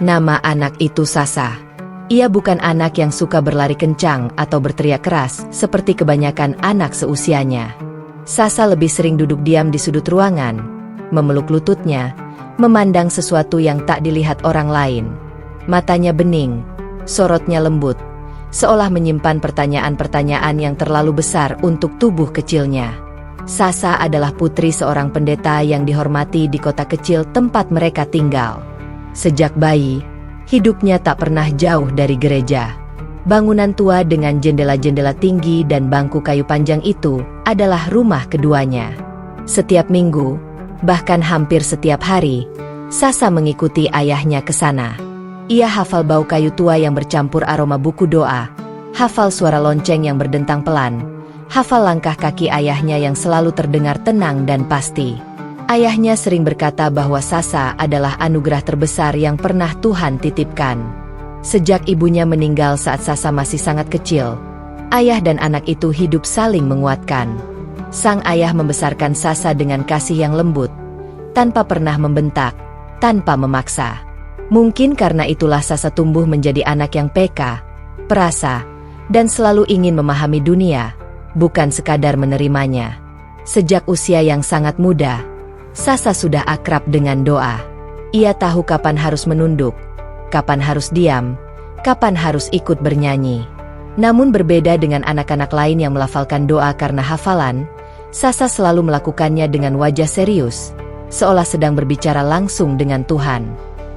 Nama anak itu Sasa. Ia bukan anak yang suka berlari kencang atau berteriak keras seperti kebanyakan anak seusianya. Sasa lebih sering duduk diam di sudut ruangan, memeluk lututnya, memandang sesuatu yang tak dilihat orang lain. Matanya bening, sorotnya lembut, seolah menyimpan pertanyaan-pertanyaan yang terlalu besar untuk tubuh kecilnya. Sasa adalah putri seorang pendeta yang dihormati di kota kecil tempat mereka tinggal. Sejak bayi, hidupnya tak pernah jauh dari gereja. Bangunan tua dengan jendela-jendela tinggi dan bangku kayu panjang itu adalah rumah keduanya. Setiap minggu, bahkan hampir setiap hari, Sasa mengikuti ayahnya ke sana. Ia hafal bau kayu tua yang bercampur aroma buku doa, hafal suara lonceng yang berdentang pelan, hafal langkah kaki ayahnya yang selalu terdengar tenang dan pasti. Ayahnya sering berkata bahwa Sasa adalah anugerah terbesar yang pernah Tuhan titipkan. Sejak ibunya meninggal saat Sasa masih sangat kecil, ayah dan anak itu hidup saling menguatkan. Sang ayah membesarkan Sasa dengan kasih yang lembut, tanpa pernah membentak, tanpa memaksa. Mungkin karena itulah Sasa tumbuh menjadi anak yang peka, perasa, dan selalu ingin memahami dunia, bukan sekadar menerimanya. Sejak usia yang sangat muda, Sasa sudah akrab dengan doa. Ia tahu kapan harus menunduk, kapan harus diam, kapan harus ikut bernyanyi. Namun berbeda dengan anak-anak lain yang melafalkan doa karena hafalan, Sasa selalu melakukannya dengan wajah serius, seolah sedang berbicara langsung dengan Tuhan.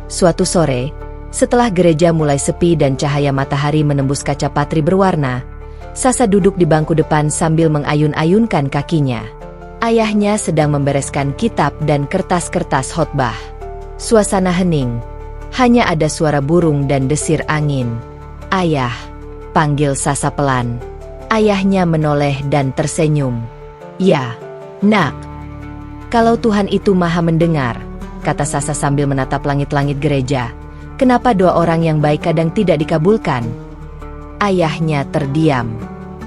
Suatu sore, setelah gereja mulai sepi dan cahaya matahari menembus kaca patri berwarna, Sasa duduk di bangku depan sambil mengayun-ayunkan kakinya. Ayahnya sedang membereskan kitab dan kertas-kertas khotbah. Suasana hening, hanya ada suara burung dan desir angin. "Ayah," panggil Sasa pelan. Ayahnya menoleh dan tersenyum. "Ya, nak." "Kalau Tuhan itu maha mendengar," kata Sasa sambil menatap langit-langit gereja, "kenapa doa orang yang baik kadang tidak dikabulkan?" Ayahnya terdiam.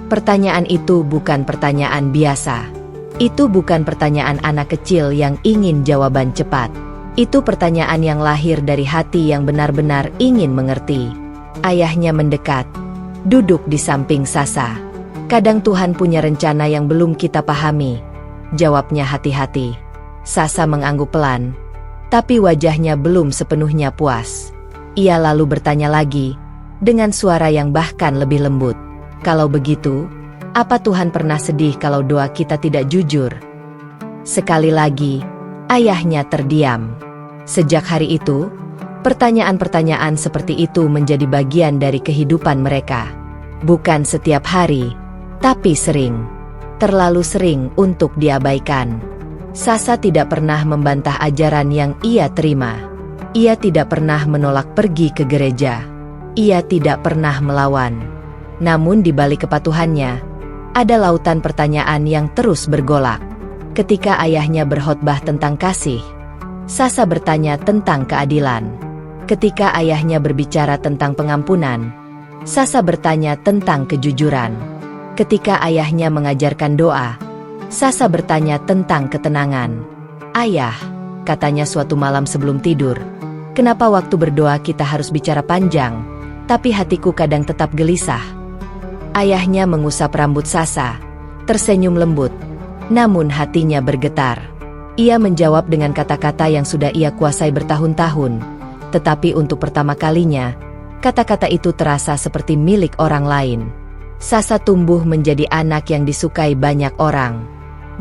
Pertanyaan itu bukan pertanyaan biasa. Itu bukan pertanyaan anak kecil yang ingin jawaban cepat. Itu pertanyaan yang lahir dari hati yang benar-benar ingin mengerti. Ayahnya mendekat, duduk di samping Sasa. "Kadang Tuhan punya rencana yang belum kita pahami," jawabnya hati-hati. Sasa mengangguk pelan, tapi wajahnya belum sepenuhnya puas. Ia lalu bertanya lagi, dengan suara yang bahkan lebih lembut. "Kalau begitu, apa Tuhan pernah sedih kalau doa kita tidak jujur?" Sekali lagi, ayahnya terdiam. Sejak hari itu, pertanyaan-pertanyaan seperti itu menjadi bagian dari kehidupan mereka. Bukan setiap hari, tapi sering. Terlalu sering untuk diabaikan. Sasa tidak pernah membantah ajaran yang ia terima. Ia tidak pernah menolak pergi ke gereja. Ia tidak pernah melawan. Namun di balik kepatuhannya, ada lautan pertanyaan yang terus bergolak. Ketika ayahnya berkhotbah tentang kasih, Sasa bertanya tentang keadilan. Ketika ayahnya berbicara tentang pengampunan, Sasa bertanya tentang kejujuran. Ketika ayahnya mengajarkan doa, Sasa bertanya tentang ketenangan. "Ayah," katanya suatu malam sebelum tidur, "kenapa waktu berdoa kita harus bicara panjang, tapi hatiku kadang tetap gelisah?" Ayahnya mengusap rambut Sasa, tersenyum lembut, namun hatinya bergetar. Ia menjawab dengan kata-kata yang sudah ia kuasai bertahun-tahun, tetapi untuk pertama kalinya, kata-kata itu terasa seperti milik orang lain. Sasa tumbuh menjadi anak yang disukai banyak orang.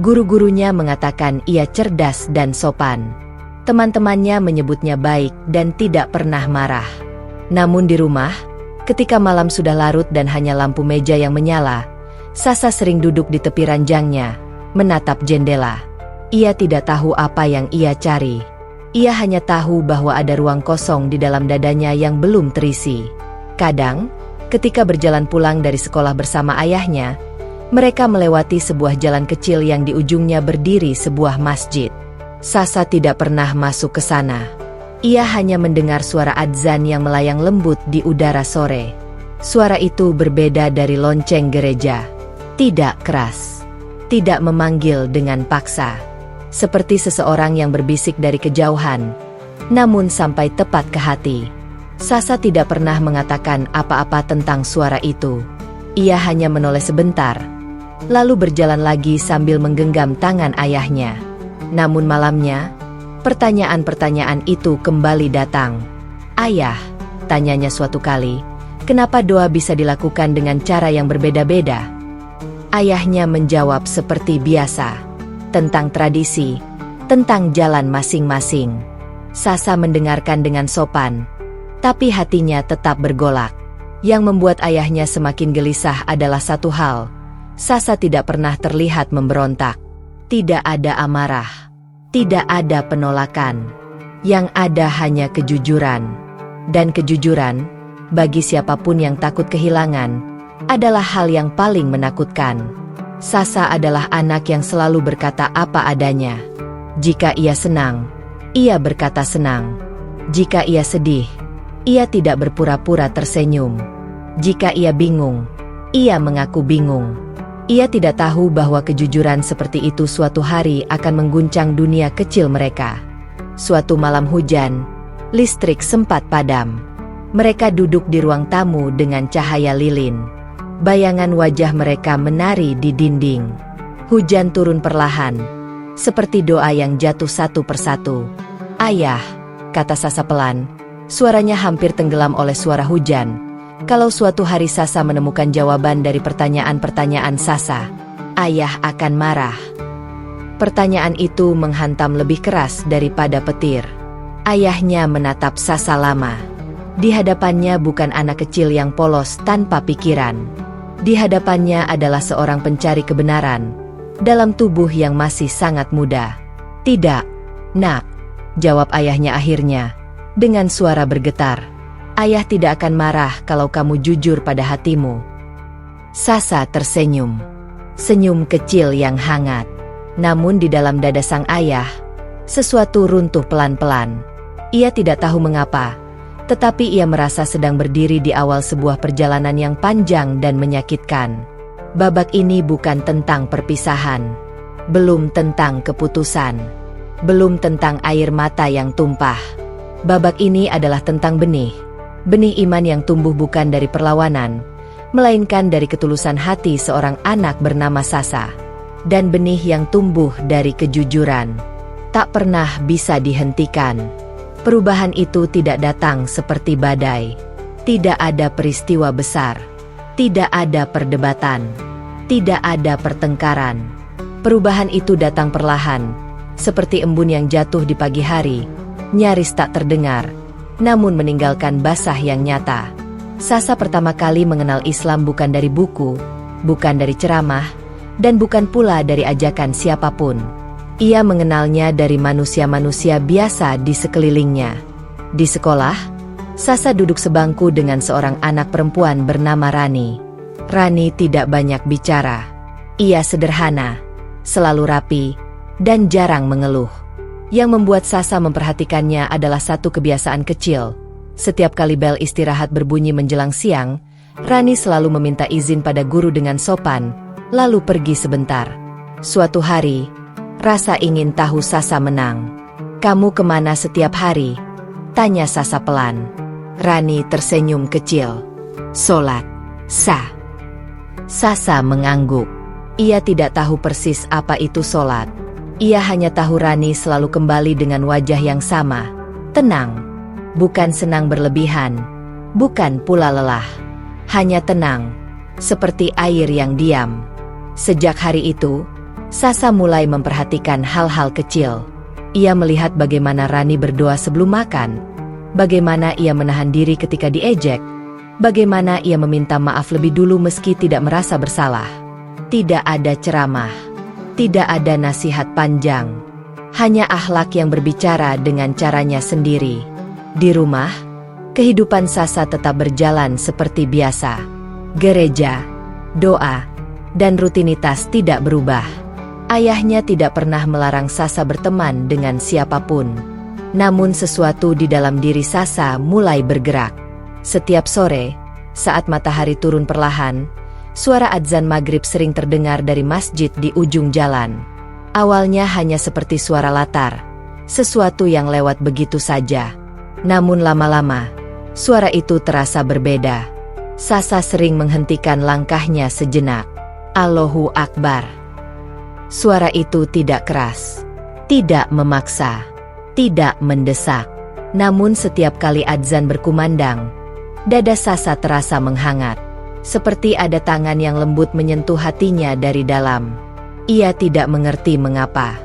Guru-gurunya mengatakan ia cerdas dan sopan. Teman-temannya menyebutnya baik dan tidak pernah marah. Namun di rumah, ketika malam sudah larut dan hanya lampu meja yang menyala, Sasa sering duduk di tepi ranjangnya, menatap jendela. Ia tidak tahu apa yang ia cari. Ia hanya tahu bahwa ada ruang kosong di dalam dadanya yang belum terisi. Kadang, ketika berjalan pulang dari sekolah bersama ayahnya, Mereka melewati sebuah jalan kecil yang di ujungnya berdiri sebuah masjid. Sasa tidak pernah masuk ke sana. Ia hanya mendengar suara adzan yang melayang lembut di udara sore. Suara itu berbeda dari lonceng gereja. Tidak keras. Tidak memanggil dengan paksa. Seperti seseorang yang berbisik dari kejauhan, namun sampai tepat ke hati. Sasa tidak pernah mengatakan apa-apa tentang suara itu. Ia hanya menoleh sebentar, lalu berjalan lagi sambil menggenggam tangan ayahnya. Namun malamnya, pertanyaan-pertanyaan itu kembali datang. "Ayah," tanyanya suatu kali, "kenapa doa bisa dilakukan dengan cara yang berbeda-beda?" Ayahnya menjawab seperti biasa, tentang tradisi, tentang jalan masing-masing. Sasa mendengarkan dengan sopan, tapi hatinya tetap bergolak. Yang membuat ayahnya semakin gelisah adalah satu hal. Sasa tidak pernah terlihat memberontak. Tidak ada amarah. Tidak ada penolakan. Yang ada hanya kejujuran. Dan kejujuran, bagi siapapun yang takut kehilangan, adalah hal yang paling menakutkan. Sasa adalah anak yang selalu berkata apa adanya. Jika ia senang, ia berkata senang. Jika ia sedih, ia tidak berpura-pura tersenyum. Jika ia bingung, ia mengaku bingung. Ia tidak tahu bahwa kejujuran seperti itu suatu hari akan mengguncang dunia kecil mereka. Suatu malam hujan, listrik sempat padam. Mereka duduk di ruang tamu dengan cahaya lilin. Bayangan wajah mereka menari di dinding. Hujan turun perlahan, seperti doa yang jatuh satu persatu. "Ayah," kata Sasa pelan. Suaranya hampir tenggelam oleh suara hujan. Kalau suatu hari Sasa menemukan jawaban dari pertanyaan-pertanyaan Sasa, ayah akan marah. Pertanyaan itu menghantam lebih keras daripada petir. Ayahnya menatap Sasa lama. Di hadapannya bukan anak kecil yang polos tanpa pikiran. Di hadapannya adalah seorang pencari kebenaran, dalam tubuh yang masih sangat muda. "Tidak, Nak," jawab ayahnya akhirnya, dengan suara bergetar. "Ayah tidak akan marah kalau kamu jujur pada hatimu." Sasa tersenyum. Senyum kecil yang hangat. Namun di dalam dada sang ayah, sesuatu runtuh pelan-pelan. Ia tidak tahu mengapa, tetapi ia merasa sedang berdiri di awal sebuah perjalanan yang panjang dan menyakitkan. Babak ini bukan tentang perpisahan. Belum tentang keputusan. Belum tentang air mata yang tumpah. Babak ini adalah tentang benih. Benih iman yang tumbuh bukan dari perlawanan, melainkan dari ketulusan hati seorang anak bernama Sasa. Dan benih yang tumbuh dari kejujuran. Tak pernah bisa dihentikan. Perubahan itu tidak datang seperti badai. Tidak ada peristiwa besar. Tidak ada perdebatan. Tidak ada pertengkaran. Perubahan itu datang perlahan, seperti embun yang jatuh di pagi hari, nyaris tak terdengar, namun meninggalkan basah yang nyata. Sasa pertama kali mengenal Islam bukan dari buku, bukan dari ceramah, dan bukan pula dari ajakan siapapun. Ia mengenalnya dari manusia-manusia biasa di sekelilingnya. Di sekolah, Sasa duduk sebangku dengan seorang anak perempuan bernama Rani. Rani tidak banyak bicara. Ia sederhana, selalu rapi, dan jarang mengeluh. Yang membuat Sasa memperhatikannya adalah satu kebiasaan kecil. Setiap kali bel istirahat berbunyi menjelang siang, Rani selalu meminta izin pada guru dengan sopan, lalu pergi sebentar. Suatu hari, rasa ingin tahu Sasa menang. "Kamu kemana setiap hari?" tanya Sasa pelan. Rani tersenyum kecil. "Sholat, Sa." Sasa mengangguk. Ia tidak tahu persis apa itu sholat. Ia hanya tahu Rani selalu kembali dengan wajah yang sama. Tenang. Bukan senang berlebihan. Bukan pula lelah. Hanya tenang. Seperti air yang diam. Sejak hari itu, Sasa mulai memperhatikan hal-hal kecil. Ia melihat bagaimana Rani berdoa sebelum makan. Bagaimana ia menahan diri ketika diejek. Bagaimana ia meminta maaf lebih dulu meski tidak merasa bersalah. Tidak ada ceramah. Tidak ada nasihat panjang. Hanya akhlak yang berbicara dengan caranya sendiri. Di rumah, kehidupan Sasa tetap berjalan seperti biasa. Gereja, doa, dan rutinitas tidak berubah. Ayahnya tidak pernah melarang Sasa berteman dengan siapapun. Namun sesuatu di dalam diri Sasa mulai bergerak. Setiap sore, saat matahari turun perlahan, suara adzan maghrib sering terdengar dari masjid di ujung jalan. Awalnya hanya seperti suara latar, sesuatu yang lewat begitu saja. Namun lama-lama, suara itu terasa berbeda. Sasa sering menghentikan langkahnya sejenak. Allahu Akbar. Suara itu tidak keras, tidak memaksa, tidak mendesak. Namun setiap kali adzan berkumandang, dada Sasa terasa menghangat, seperti ada tangan yang lembut menyentuh hatinya dari dalam. Ia tidak mengerti mengapa.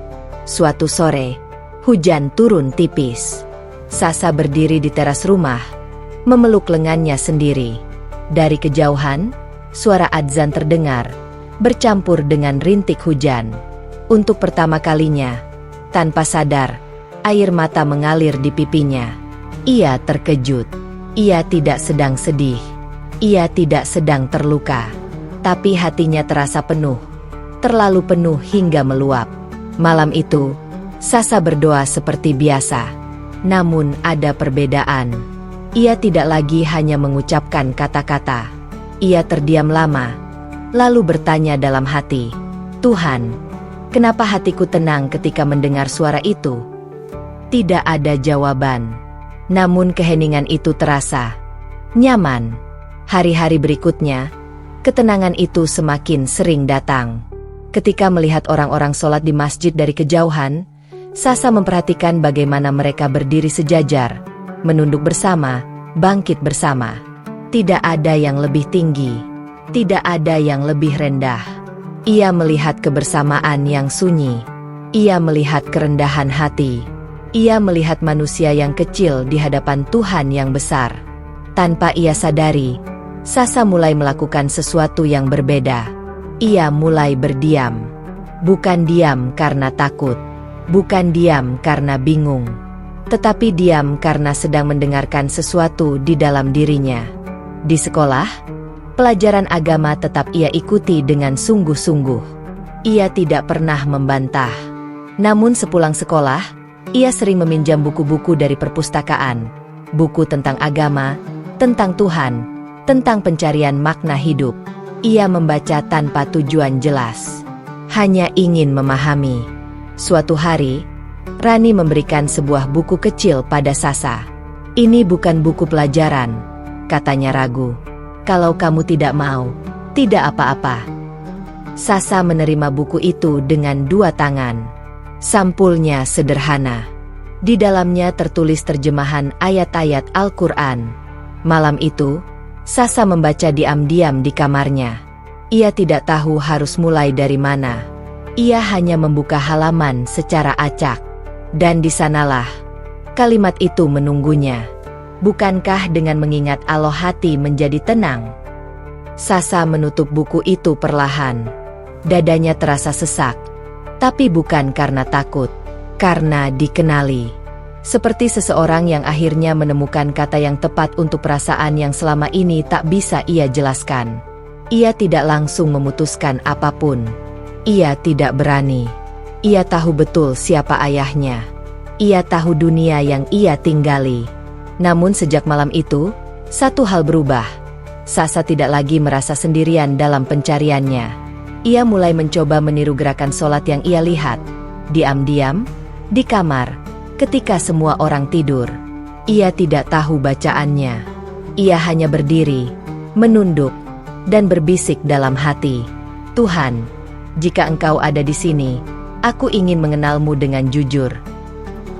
Suatu sore, hujan turun tipis. Sasa berdiri di teras rumah, memeluk lengannya sendiri. Dari kejauhan, suara adzan terdengar, bercampur dengan rintik hujan. Untuk pertama kalinya, tanpa sadar, air mata mengalir di pipinya. Ia terkejut. Ia tidak sedang sedih. Ia tidak sedang terluka. Tapi hatinya terasa penuh. Terlalu penuh hingga meluap. Malam itu, Sasa berdoa seperti biasa. Namun ada perbedaan. Ia tidak lagi hanya mengucapkan kata-kata. Ia terdiam lama, lalu bertanya dalam hati, "Tuhan, kenapa hatiku tenang ketika mendengar suara itu?" Tidak ada jawaban. Namun keheningan itu terasa nyaman. Hari-hari berikutnya, ketenangan itu semakin sering datang. Ketika melihat orang-orang sholat di masjid dari kejauhan, Sasa memperhatikan bagaimana mereka berdiri sejajar, menunduk bersama, bangkit bersama. Tidak ada yang lebih tinggi, tidak ada yang lebih rendah. Ia melihat kebersamaan yang sunyi. Ia melihat kerendahan hati. Ia melihat manusia yang kecil di hadapan Tuhan yang besar. Tanpa ia sadari, Sasa mulai melakukan sesuatu yang berbeda. Ia mulai berdiam. Bukan diam karena takut. Bukan diam karena bingung. Tetapi diam karena sedang mendengarkan sesuatu di dalam dirinya. Di sekolah, pelajaran agama tetap ia ikuti dengan sungguh-sungguh. Ia tidak pernah membantah. Namun sepulang sekolah, ia sering meminjam buku-buku dari perpustakaan. Buku tentang agama, tentang Tuhan, tentang pencarian makna hidup. Ia membaca tanpa tujuan jelas. Hanya ingin memahami. Suatu hari, Rani memberikan sebuah buku kecil pada Sasa. "Ini bukan buku pelajaran," katanya ragu. "Kalau kamu tidak mau, tidak apa-apa." Sasa menerima buku itu dengan dua tangan. Sampulnya sederhana. Di dalamnya tertulis terjemahan ayat-ayat Al-Quran. Malam itu, Sasa membaca diam-diam di kamarnya. Ia tidak tahu harus mulai dari mana. Ia hanya membuka halaman secara acak. Dan di sanalah kalimat itu menunggunya. "Bukankah dengan mengingat Allah hati menjadi tenang?" Sasa menutup buku itu perlahan. Dadanya terasa sesak. Tapi bukan karena takut. Karena dikenali. Seperti seseorang yang akhirnya menemukan kata yang tepat untuk perasaan yang selama ini tak bisa ia jelaskan. Ia tidak langsung memutuskan apapun. Ia tidak berani. Ia tahu betul siapa ayahnya. Ia tahu dunia yang ia tinggali. Namun sejak malam itu, satu hal berubah. Sasa tidak lagi merasa sendirian dalam pencariannya. Ia mulai mencoba meniru gerakan sholat yang ia lihat. Diam-diam, di kamar, ketika semua orang tidur. Ia tidak tahu bacaannya. Ia hanya berdiri, menunduk, dan berbisik dalam hati, "Tuhan, jika Engkau ada di sini, aku ingin mengenalmu dengan jujur."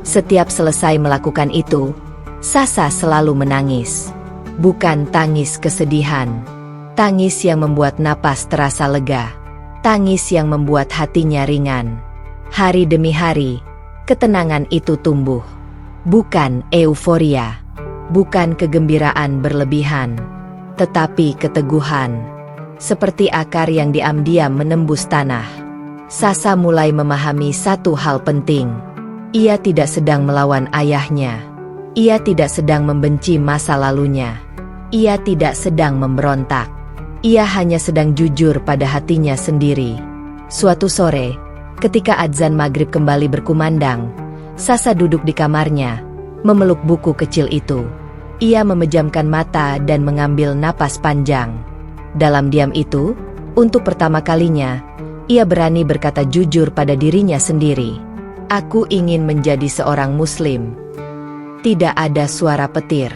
Setiap selesai melakukan itu, Sasa selalu menangis. Bukan tangis kesedihan. Tangis yang membuat napas terasa lega. Tangis yang membuat hatinya ringan. Hari demi hari, ketenangan itu tumbuh. Bukan euforia. Bukan kegembiraan berlebihan. Tetapi keteguhan. Seperti akar yang diam-diam menembus tanah. Sasa mulai memahami satu hal penting. Ia tidak sedang melawan ayahnya. Ia tidak sedang membenci masa lalunya. Ia tidak sedang memberontak. Ia hanya sedang jujur pada hatinya sendiri. Suatu sore, ketika adzan maghrib kembali berkumandang, Sasa duduk di kamarnya, memeluk buku kecil itu. Ia memejamkan mata dan mengambil napas panjang. Dalam diam itu, untuk pertama kalinya, ia berani berkata jujur pada dirinya sendiri. Aku ingin menjadi seorang muslim. Tidak ada suara petir.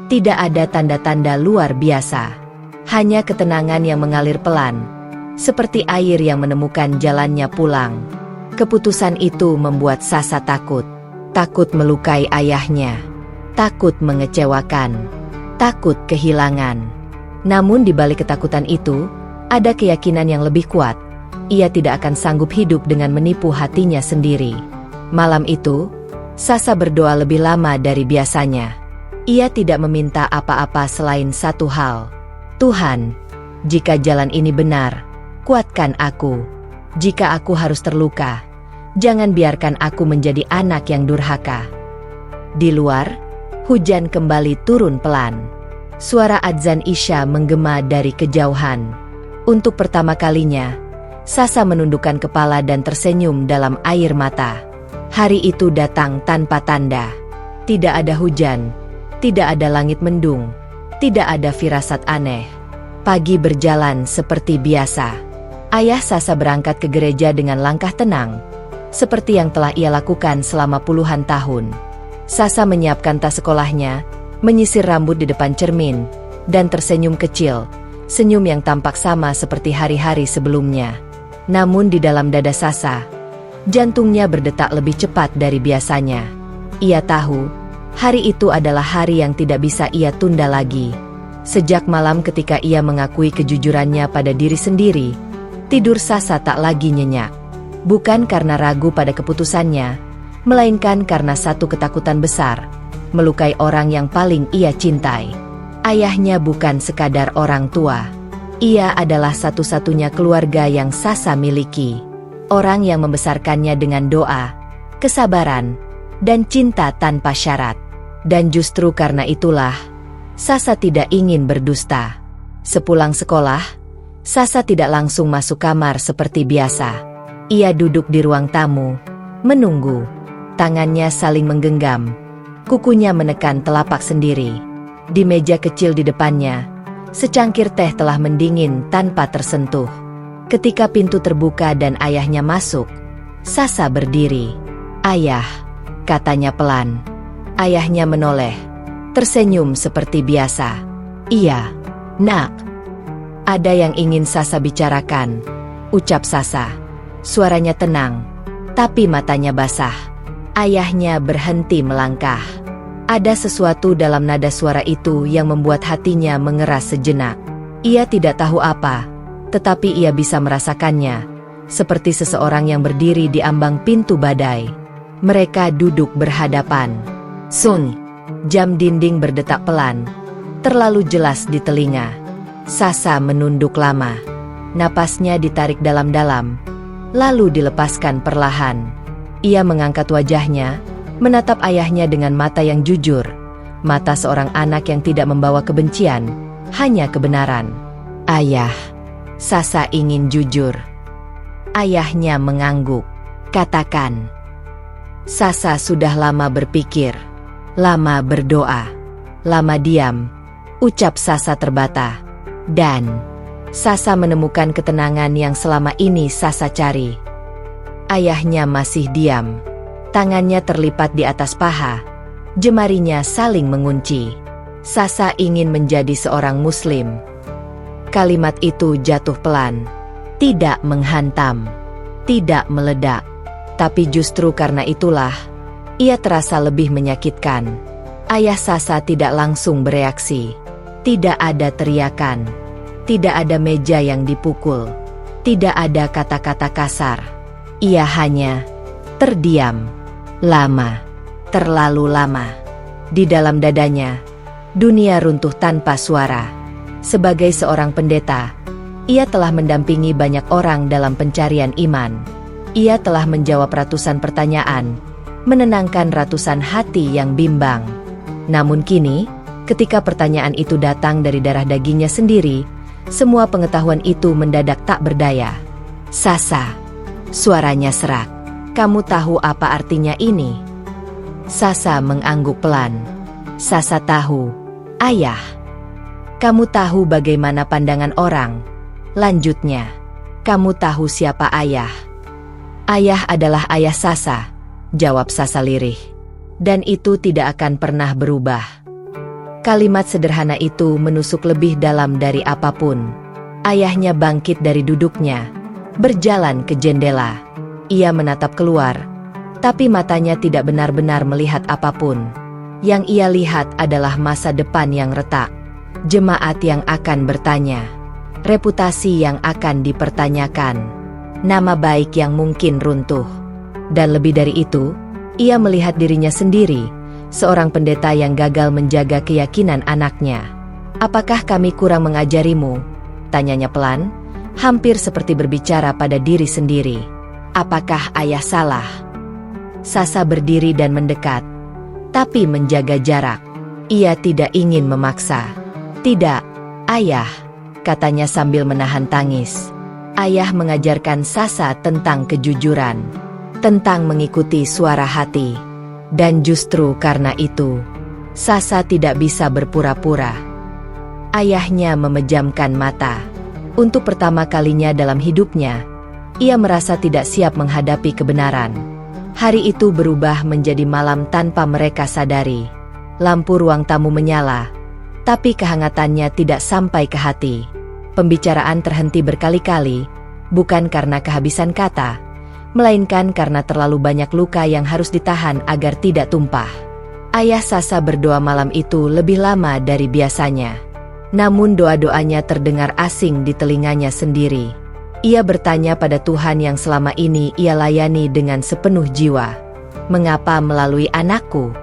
Tidak ada tanda-tanda luar biasa. Hanya ketenangan yang mengalir pelan, seperti air yang menemukan jalannya pulang. Keputusan itu membuat Sasa takut. Takut melukai ayahnya. Takut mengecewakan. Takut kehilangan. Namun di balik ketakutan itu, ada keyakinan yang lebih kuat. Ia tidak akan sanggup hidup dengan menipu hatinya sendiri. Malam itu, Sasa berdoa lebih lama dari biasanya. Ia tidak meminta apa-apa selain satu hal. Tuhan, jika jalan ini benar, kuatkan aku. Jika aku harus terluka, jangan biarkan aku menjadi anak yang durhaka. Di luar, hujan kembali turun pelan. Suara adzan Isya menggema dari kejauhan. Untuk pertama kalinya, Sasa menundukkan kepala dan tersenyum dalam air mata. Hari itu datang tanpa tanda. Tidak ada hujan, tidak ada langit mendung, tidak ada firasat aneh. Pagi berjalan seperti biasa. Ayah Sasa berangkat ke gereja dengan langkah tenang, seperti yang telah ia lakukan selama puluhan tahun. Sasa menyiapkan tas sekolahnya, menyisir rambut di depan cermin, dan tersenyum kecil, senyum yang tampak sama seperti hari-hari sebelumnya. Namun di dalam dada Sasa, jantungnya berdetak lebih cepat dari biasanya. Ia tahu, hari itu adalah hari yang tidak bisa ia tunda lagi. Sejak malam ketika ia mengakui kejujurannya pada diri sendiri, tidur Sasa tak lagi nyenyak. Bukan karena ragu pada keputusannya, melainkan karena satu ketakutan besar, melukai orang yang paling ia cintai. Ayahnya bukan sekadar orang tua. Ia adalah satu-satunya keluarga yang Sasa miliki. Orang yang membesarkannya dengan doa, kesabaran, dan cinta tanpa syarat. Dan justru karena itulah, Sasa tidak ingin berdusta. Sepulang sekolah, Sasa tidak langsung masuk kamar seperti biasa. Ia duduk di ruang tamu, menunggu. Tangannya saling menggenggam. Kukunya menekan telapak sendiri. Di meja kecil di depannya, secangkir teh telah mendingin tanpa tersentuh. Ketika pintu terbuka dan ayahnya masuk, Sasa berdiri. "Ayah," katanya pelan. Ayahnya menoleh, tersenyum seperti biasa. "Iya, nak." "Ada yang ingin Sasa bicarakan," ucap Sasa. Suaranya tenang, tapi matanya basah. Ayahnya berhenti melangkah. Ada sesuatu dalam nada suara itu yang membuat hatinya mengeras sejenak. Ia tidak tahu apa, tetapi ia bisa merasakannya, seperti seseorang yang berdiri di ambang pintu badai. Mereka duduk berhadapan. Sun, jam dinding berdetak pelan, terlalu jelas di telinga. Sasa menunduk lama. Napasnya ditarik dalam-dalam, lalu dilepaskan perlahan. Ia mengangkat wajahnya, menatap ayahnya dengan mata yang jujur, mata seorang anak yang tidak membawa kebencian, hanya kebenaran. "Ayah," Sasa ingin jujur. Ayahnya mengangguk. "Katakan." Sasa sudah lama berpikir, lama berdoa, lama diam, ucap Sasa terbata. Dan Sasa menemukan ketenangan yang selama ini Sasa cari. Ayahnya masih diam. Tangannya terlipat di atas paha, jemarinya saling mengunci. Sasa ingin menjadi seorang muslim. Kalimat itu jatuh pelan, tidak menghantam, tidak meledak. Tapi justru karena itulah, ia terasa lebih menyakitkan. Ayah Sasa tidak langsung bereaksi. Tidak ada teriakan. Tidak ada meja yang dipukul. Tidak ada kata-kata kasar. Ia hanya terdiam. Lama. Terlalu lama. Di dalam dadanya, dunia runtuh tanpa suara. Sebagai seorang pendeta, ia telah mendampingi banyak orang dalam pencarian iman. Ia telah menjawab ratusan pertanyaan, menenangkan ratusan hati yang bimbang. Namun kini, ketika pertanyaan itu datang dari darah dagingnya sendiri, Semua pengetahuan itu mendadak tak berdaya. "Sasa," suaranya serak. "Kamu tahu apa artinya ini?" Sasa mengangguk pelan. "Sasa tahu, Ayah." "Kamu tahu bagaimana pandangan orang?" lanjutnya. "Kamu tahu siapa Ayah?" "Ayah adalah ayah Sasa," jawab Sasa lirih. "Dan itu tidak akan pernah berubah." Kalimat sederhana itu menusuk lebih dalam dari apapun. Ayahnya bangkit dari duduknya, berjalan ke jendela. Ia menatap keluar, tapi matanya tidak benar-benar melihat apapun. Yang ia lihat adalah masa depan yang retak, jemaat yang akan bertanya, reputasi yang akan dipertanyakan, nama baik yang mungkin runtuh. Dan lebih dari itu, ia melihat dirinya sendiri, seorang pendeta yang gagal menjaga keyakinan anaknya. "Apakah kami kurang mengajarimu?" tanyanya pelan, hampir seperti berbicara pada diri sendiri. "Apakah Ayah salah?" Sasa berdiri dan mendekat, tapi menjaga jarak. Ia tidak ingin memaksa. "Tidak, Ayah," katanya sambil menahan tangis. Ayah mengajarkan Sasa tentang kejujuran, tentang mengikuti suara hati. Dan justru karena itu, Sasa tidak bisa berpura-pura. Ayahnya memejamkan mata. Untuk pertama kalinya dalam hidupnya, ia merasa tidak siap menghadapi kebenaran. Hari itu berubah menjadi malam tanpa mereka sadari. Lampu ruang tamu menyala, tapi kehangatannya tidak sampai ke hati. Pembicaraan terhenti berkali-kali, bukan karena kehabisan kata, melainkan karena terlalu banyak luka yang harus ditahan agar tidak tumpah. Ayah Sasa berdoa malam itu lebih lama dari biasanya. Namun doa-doanya terdengar asing di telinganya sendiri. Ia bertanya pada Tuhan yang selama ini ia layani dengan sepenuh jiwa, "Mengapa melalui anakku?"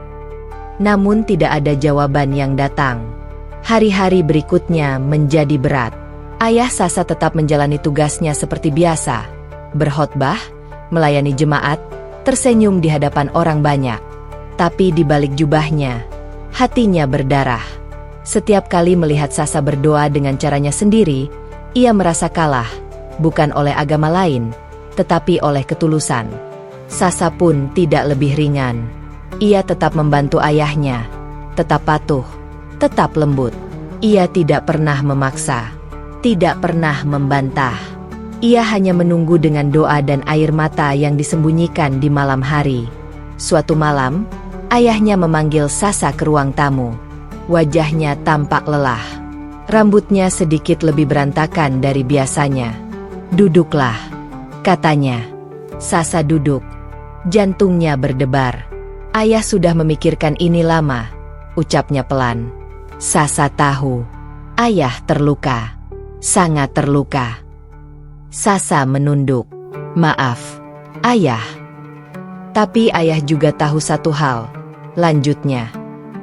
Namun tidak ada jawaban yang datang. Hari-hari berikutnya menjadi berat. Ayah Sasa tetap menjalani tugasnya seperti biasa, berkhotbah, melayani jemaat, tersenyum di hadapan orang banyak. Tapi di balik jubahnya, hatinya berdarah. Setiap kali melihat Sasa berdoa dengan caranya sendiri, ia merasa kalah, bukan oleh agama lain, tetapi oleh ketulusan. Sasa pun tidak lebih ringan. Ia tetap membantu ayahnya, tetap patuh, tetap lembut. Ia tidak pernah memaksa, tidak pernah membantah. Ia hanya menunggu dengan doa dan air mata yang disembunyikan di malam hari. Suatu malam, ayahnya memanggil Sasa ke ruang tamu. Wajahnya tampak lelah. Rambutnya sedikit lebih berantakan dari biasanya. "Duduklah," katanya. Sasa duduk. Jantungnya berdebar. "Ayah sudah memikirkan ini lama," ucapnya pelan. Sasa tahu, ayah terluka. Sangat terluka. Sasa menunduk. "Maaf, Ayah." "Tapi ayah juga tahu satu hal," lanjutnya.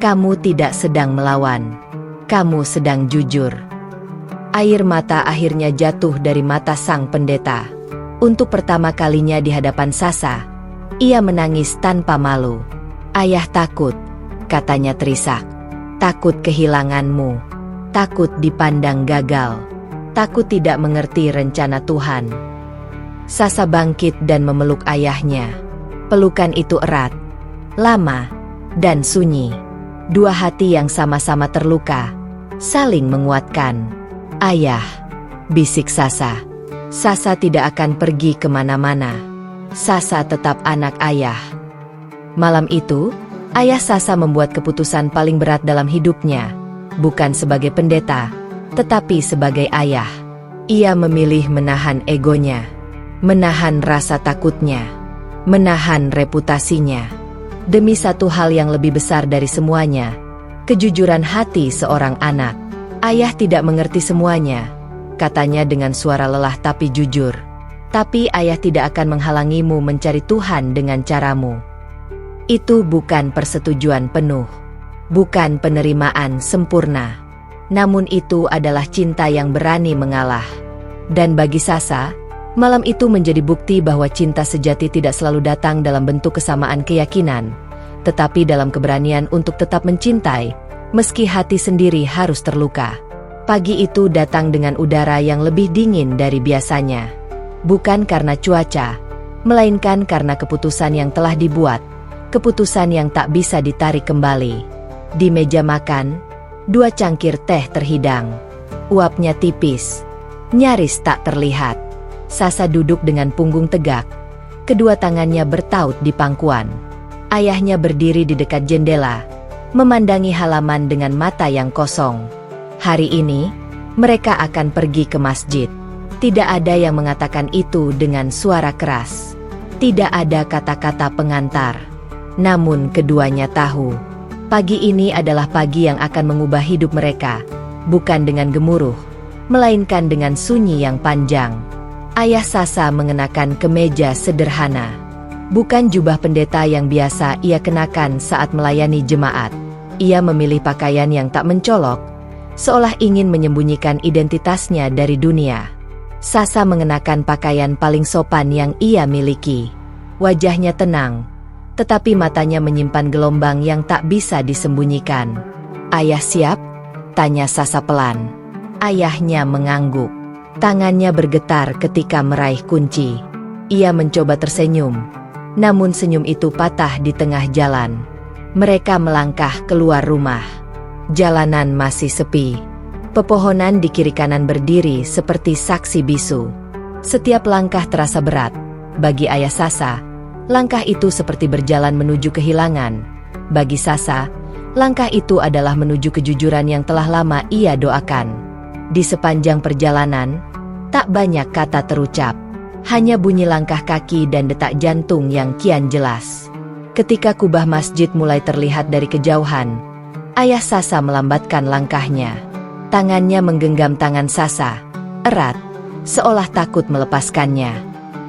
"Kamu tidak sedang melawan. Kamu sedang jujur." Air mata akhirnya jatuh dari mata sang pendeta. Untuk pertama kalinya di hadapan Sasa, ia menangis tanpa malu. "Ayah takut," katanya terisak. "Takut kehilanganmu. Takut dipandang gagal. Takut tidak mengerti rencana Tuhan." Sasa bangkit dan memeluk ayahnya. Pelukan itu erat, lama, dan sunyi. Dua hati yang sama-sama terluka, saling menguatkan. "Ayah," bisik Sasa. "Sasa tidak akan pergi kemana-mana. Sasa tetap anak ayah." Malam itu, ayah Sasa membuat keputusan paling berat dalam hidupnya, bukan sebagai pendeta, tetapi sebagai ayah. Ia memilih menahan egonya, menahan rasa takutnya, menahan reputasinya, demi satu hal yang lebih besar dari semuanya, kejujuran hati seorang anak. "Ayah tidak mengerti semuanya," katanya dengan suara lelah tapi jujur. "Tapi ayah tidak akan menghalangimu mencari Tuhan dengan caramu." Itu bukan persetujuan penuh, bukan penerimaan sempurna. Namun itu adalah cinta yang berani mengalah. Dan bagi Sasa, malam itu menjadi bukti bahwa cinta sejati tidak selalu datang dalam bentuk kesamaan keyakinan, tetapi dalam keberanian untuk tetap mencintai, meski hati sendiri harus terluka. Pagi itu datang dengan udara yang lebih dingin dari biasanya. Bukan karena cuaca, melainkan karena keputusan yang telah dibuat, keputusan yang tak bisa ditarik kembali. Di meja makan, 2 cangkir teh terhidang. Uapnya tipis, nyaris tak terlihat. Sasa duduk dengan punggung tegak, kedua tangannya bertaut di pangkuan. Ayahnya berdiri di dekat jendela, memandangi halaman dengan mata yang kosong. Hari ini, mereka akan pergi ke masjid. Tidak ada yang mengatakan itu dengan suara keras. Tidak ada kata-kata pengantar. Namun keduanya tahu, pagi ini adalah pagi yang akan mengubah hidup mereka, bukan dengan gemuruh, melainkan dengan sunyi yang panjang. Ayah Sasa mengenakan kemeja sederhana. Bukan jubah pendeta yang biasa ia kenakan saat melayani jemaat. Ia memilih pakaian yang tak mencolok, seolah ingin menyembunyikan identitasnya dari dunia. Sasa mengenakan pakaian paling sopan yang ia miliki. Wajahnya tenang, tetapi matanya menyimpan gelombang yang tak bisa disembunyikan. "Ayah siap?" tanya Sasa pelan. Ayahnya mengangguk. Tangannya bergetar ketika meraih kunci. Ia mencoba tersenyum, namun senyum itu patah di tengah jalan. Mereka melangkah keluar rumah. Jalanan masih sepi. Pepohonan di kiri kanan berdiri seperti saksi bisu. Setiap langkah terasa berat. Bagi ayah Sasa, langkah itu seperti berjalan menuju kehilangan. Bagi Sasa, langkah itu adalah menuju kejujuran yang telah lama ia doakan. Di sepanjang perjalanan, tak banyak kata terucap. Hanya bunyi langkah kaki dan detak jantung yang kian jelas. Ketika kubah masjid mulai terlihat dari kejauhan, ayah Sasa melambatkan langkahnya. Tangannya menggenggam tangan Sasa, erat, seolah takut melepaskannya.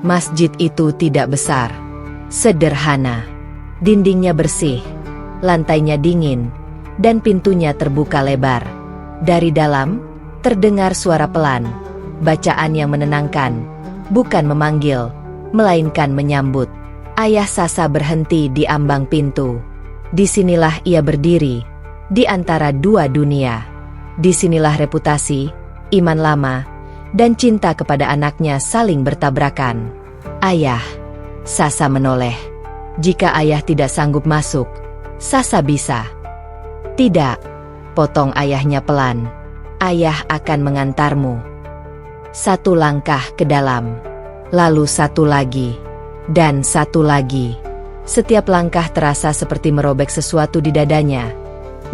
Masjid itu tidak besar, sederhana. Dindingnya bersih, lantainya dingin, dan pintunya terbuka lebar. Dari dalam, terdengar suara pelan, bacaan yang menenangkan, bukan memanggil, melainkan menyambut. Ayah Sasa berhenti di ambang pintu. Disinilah ia berdiri, di antara dua dunia. Disinilah reputasi, iman lama, dan cinta kepada anaknya saling bertabrakan. "Ayah." Sasa menoleh. Jika ayah tidak sanggup masuk, Sasa bisa. "Tidak," potong ayahnya pelan. "Ayah akan mengantarmu." 1 langkah ke dalam, lalu 1 lagi, dan 1 lagi. Setiap langkah terasa seperti merobek sesuatu di dadanya.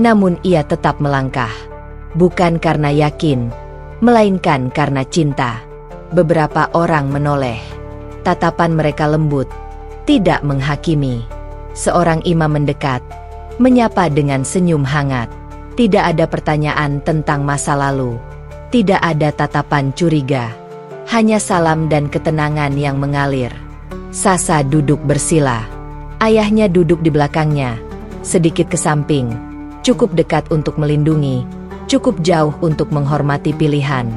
Namun ia tetap melangkah. Bukan karena yakin, melainkan karena cinta. Beberapa orang menoleh. Tatapan mereka lembut, tidak menghakimi. Seorang imam mendekat, menyapa dengan senyum hangat. Tidak ada pertanyaan tentang masa lalu. Tidak ada tatapan curiga. Hanya salam dan ketenangan yang mengalir. Sasa duduk bersila. Ayahnya duduk di belakangnya, sedikit ke samping. Cukup dekat untuk melindungi, cukup jauh untuk menghormati pilihan.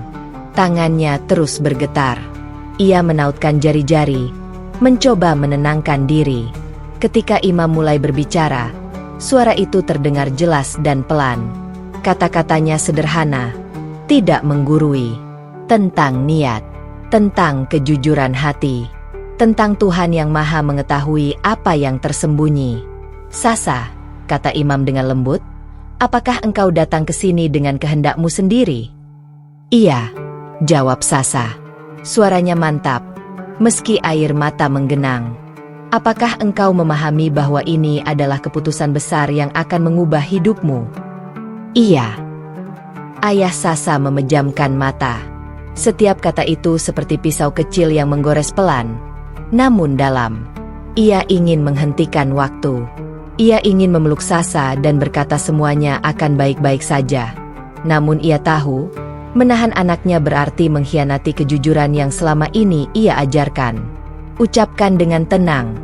Tangannya terus bergetar. Ia menautkan jari-jari, mencoba menenangkan diri. Ketika imam mulai berbicara, suara itu terdengar jelas dan pelan. Kata-katanya sederhana, tidak menggurui. Tentang niat, tentang kejujuran hati, tentang Tuhan yang Maha mengetahui apa yang tersembunyi. "Sasa," kata imam dengan lembut, "apakah engkau datang ke sini dengan kehendakmu sendiri?" "Iya," jawab Sasa. Suaranya mantap, meski air mata menggenang. "Apakah engkau memahami bahwa ini adalah keputusan besar yang akan mengubah hidupmu?" "Iya." Ayah Sasa memejamkan mata. Setiap kata itu seperti pisau kecil yang menggores pelan, namun dalam. Ia ingin menghentikan waktu. Ia ingin memeluk Sasa dan berkata semuanya akan baik-baik saja. Namun ia tahu, menahan anaknya berarti mengkhianati kejujuran yang selama ini ia ajarkan. "Ucapkan dengan tenang,"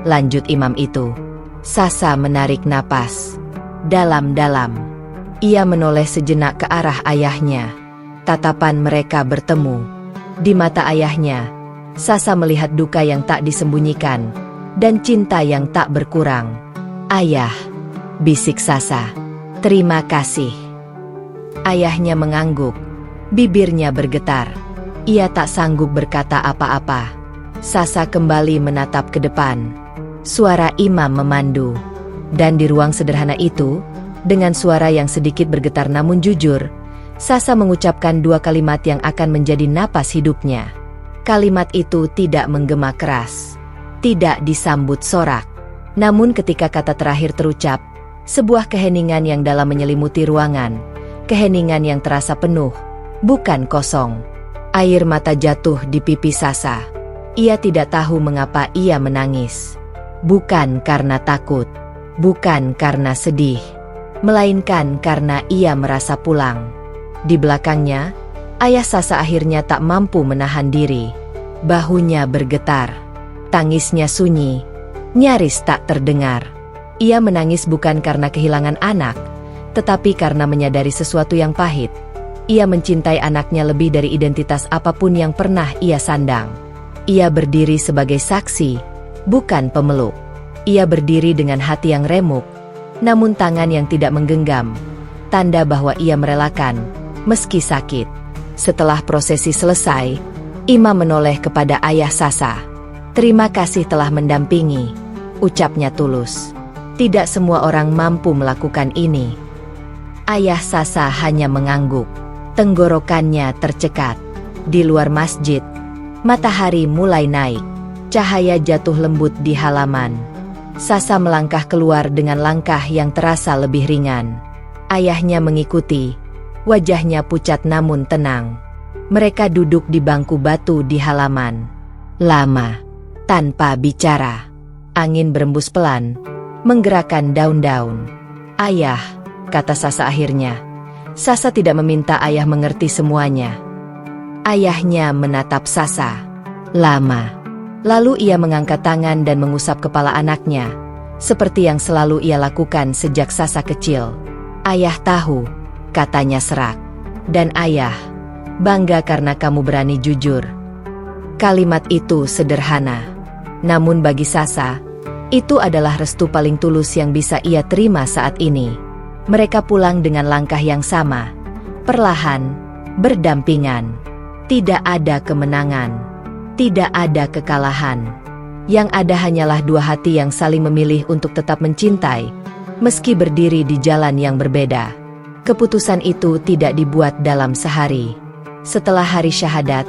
lanjut imam itu. Sasa menarik napas dalam-dalam. Ia menoleh sejenak ke arah ayahnya. Tatapan mereka bertemu. Di mata ayahnya, Sasa melihat duka yang tak disembunyikan, dan cinta yang tak berkurang. "Ayah," bisik Sasa, "terima kasih. Ayahnya mengangguk. Bibirnya bergetar. Ia tak sanggup berkata apa-apa. Sasa kembali menatap ke depan. Suara imam memandu. Dan di ruang sederhana itu, dengan suara yang sedikit bergetar namun jujur, Sasa mengucapkan dua kalimat yang akan menjadi napas hidupnya. Kalimat itu tidak menggema keras. Tidak disambut sorak. Namun ketika kata terakhir terucap, sebuah keheningan yang dalam menyelimuti ruangan. Keheningan yang terasa penuh, bukan kosong. Air mata jatuh di pipi Sasa. Ia tidak tahu mengapa ia menangis. Bukan karena takut, bukan karena sedih, melainkan karena ia merasa pulang. Di belakangnya, ayah Sasa akhirnya tak mampu menahan diri. Bahunya bergetar. Tangisnya sunyi, nyaris tak terdengar. Ia menangis bukan karena kehilangan anak, tetapi karena menyadari sesuatu yang pahit. Ia mencintai anaknya lebih dari identitas apapun yang pernah ia sandang. Ia berdiri sebagai saksi, bukan pemeluk. Ia berdiri dengan hati yang remuk, namun tangan yang tidak menggenggam. Tanda bahwa ia merelakan, meski sakit. Setelah prosesi selesai, imam menoleh kepada ayah Sasa. "Terima kasih telah mendampingi," ucapnya tulus. "Tidak semua orang mampu melakukan ini." Ayah Sasa hanya mengangguk. Tenggorokannya tercekat. Di luar masjid, matahari mulai naik. Cahaya jatuh lembut di halaman. Sasa melangkah keluar dengan langkah yang terasa lebih ringan. Ayahnya mengikuti. Wajahnya pucat namun tenang. Mereka duduk di bangku batu di halaman. Lama, tanpa bicara. Angin berembus pelan, menggerakkan daun-daun. "Ayah," kata Sasa akhirnya. Sasa tidak meminta ayah mengerti semuanya. Ayahnya menatap Sasa. Lama. Lalu ia mengangkat tangan dan mengusap kepala anaknya, seperti yang selalu ia lakukan sejak Sasa kecil. "Ayah tahu," katanya serak. "Dan ayah, bangga karena kamu berani jujur." Kalimat itu sederhana. Namun bagi Sasa, itu adalah restu paling tulus yang bisa ia terima saat ini. Mereka pulang dengan langkah yang sama. Perlahan, berdampingan. Tidak ada kemenangan. Tidak ada kekalahan. Yang ada hanyalah dua hati yang saling memilih untuk tetap mencintai, meski berdiri di jalan yang berbeda. Keputusan itu tidak dibuat dalam sehari. Setelah hari syahadat,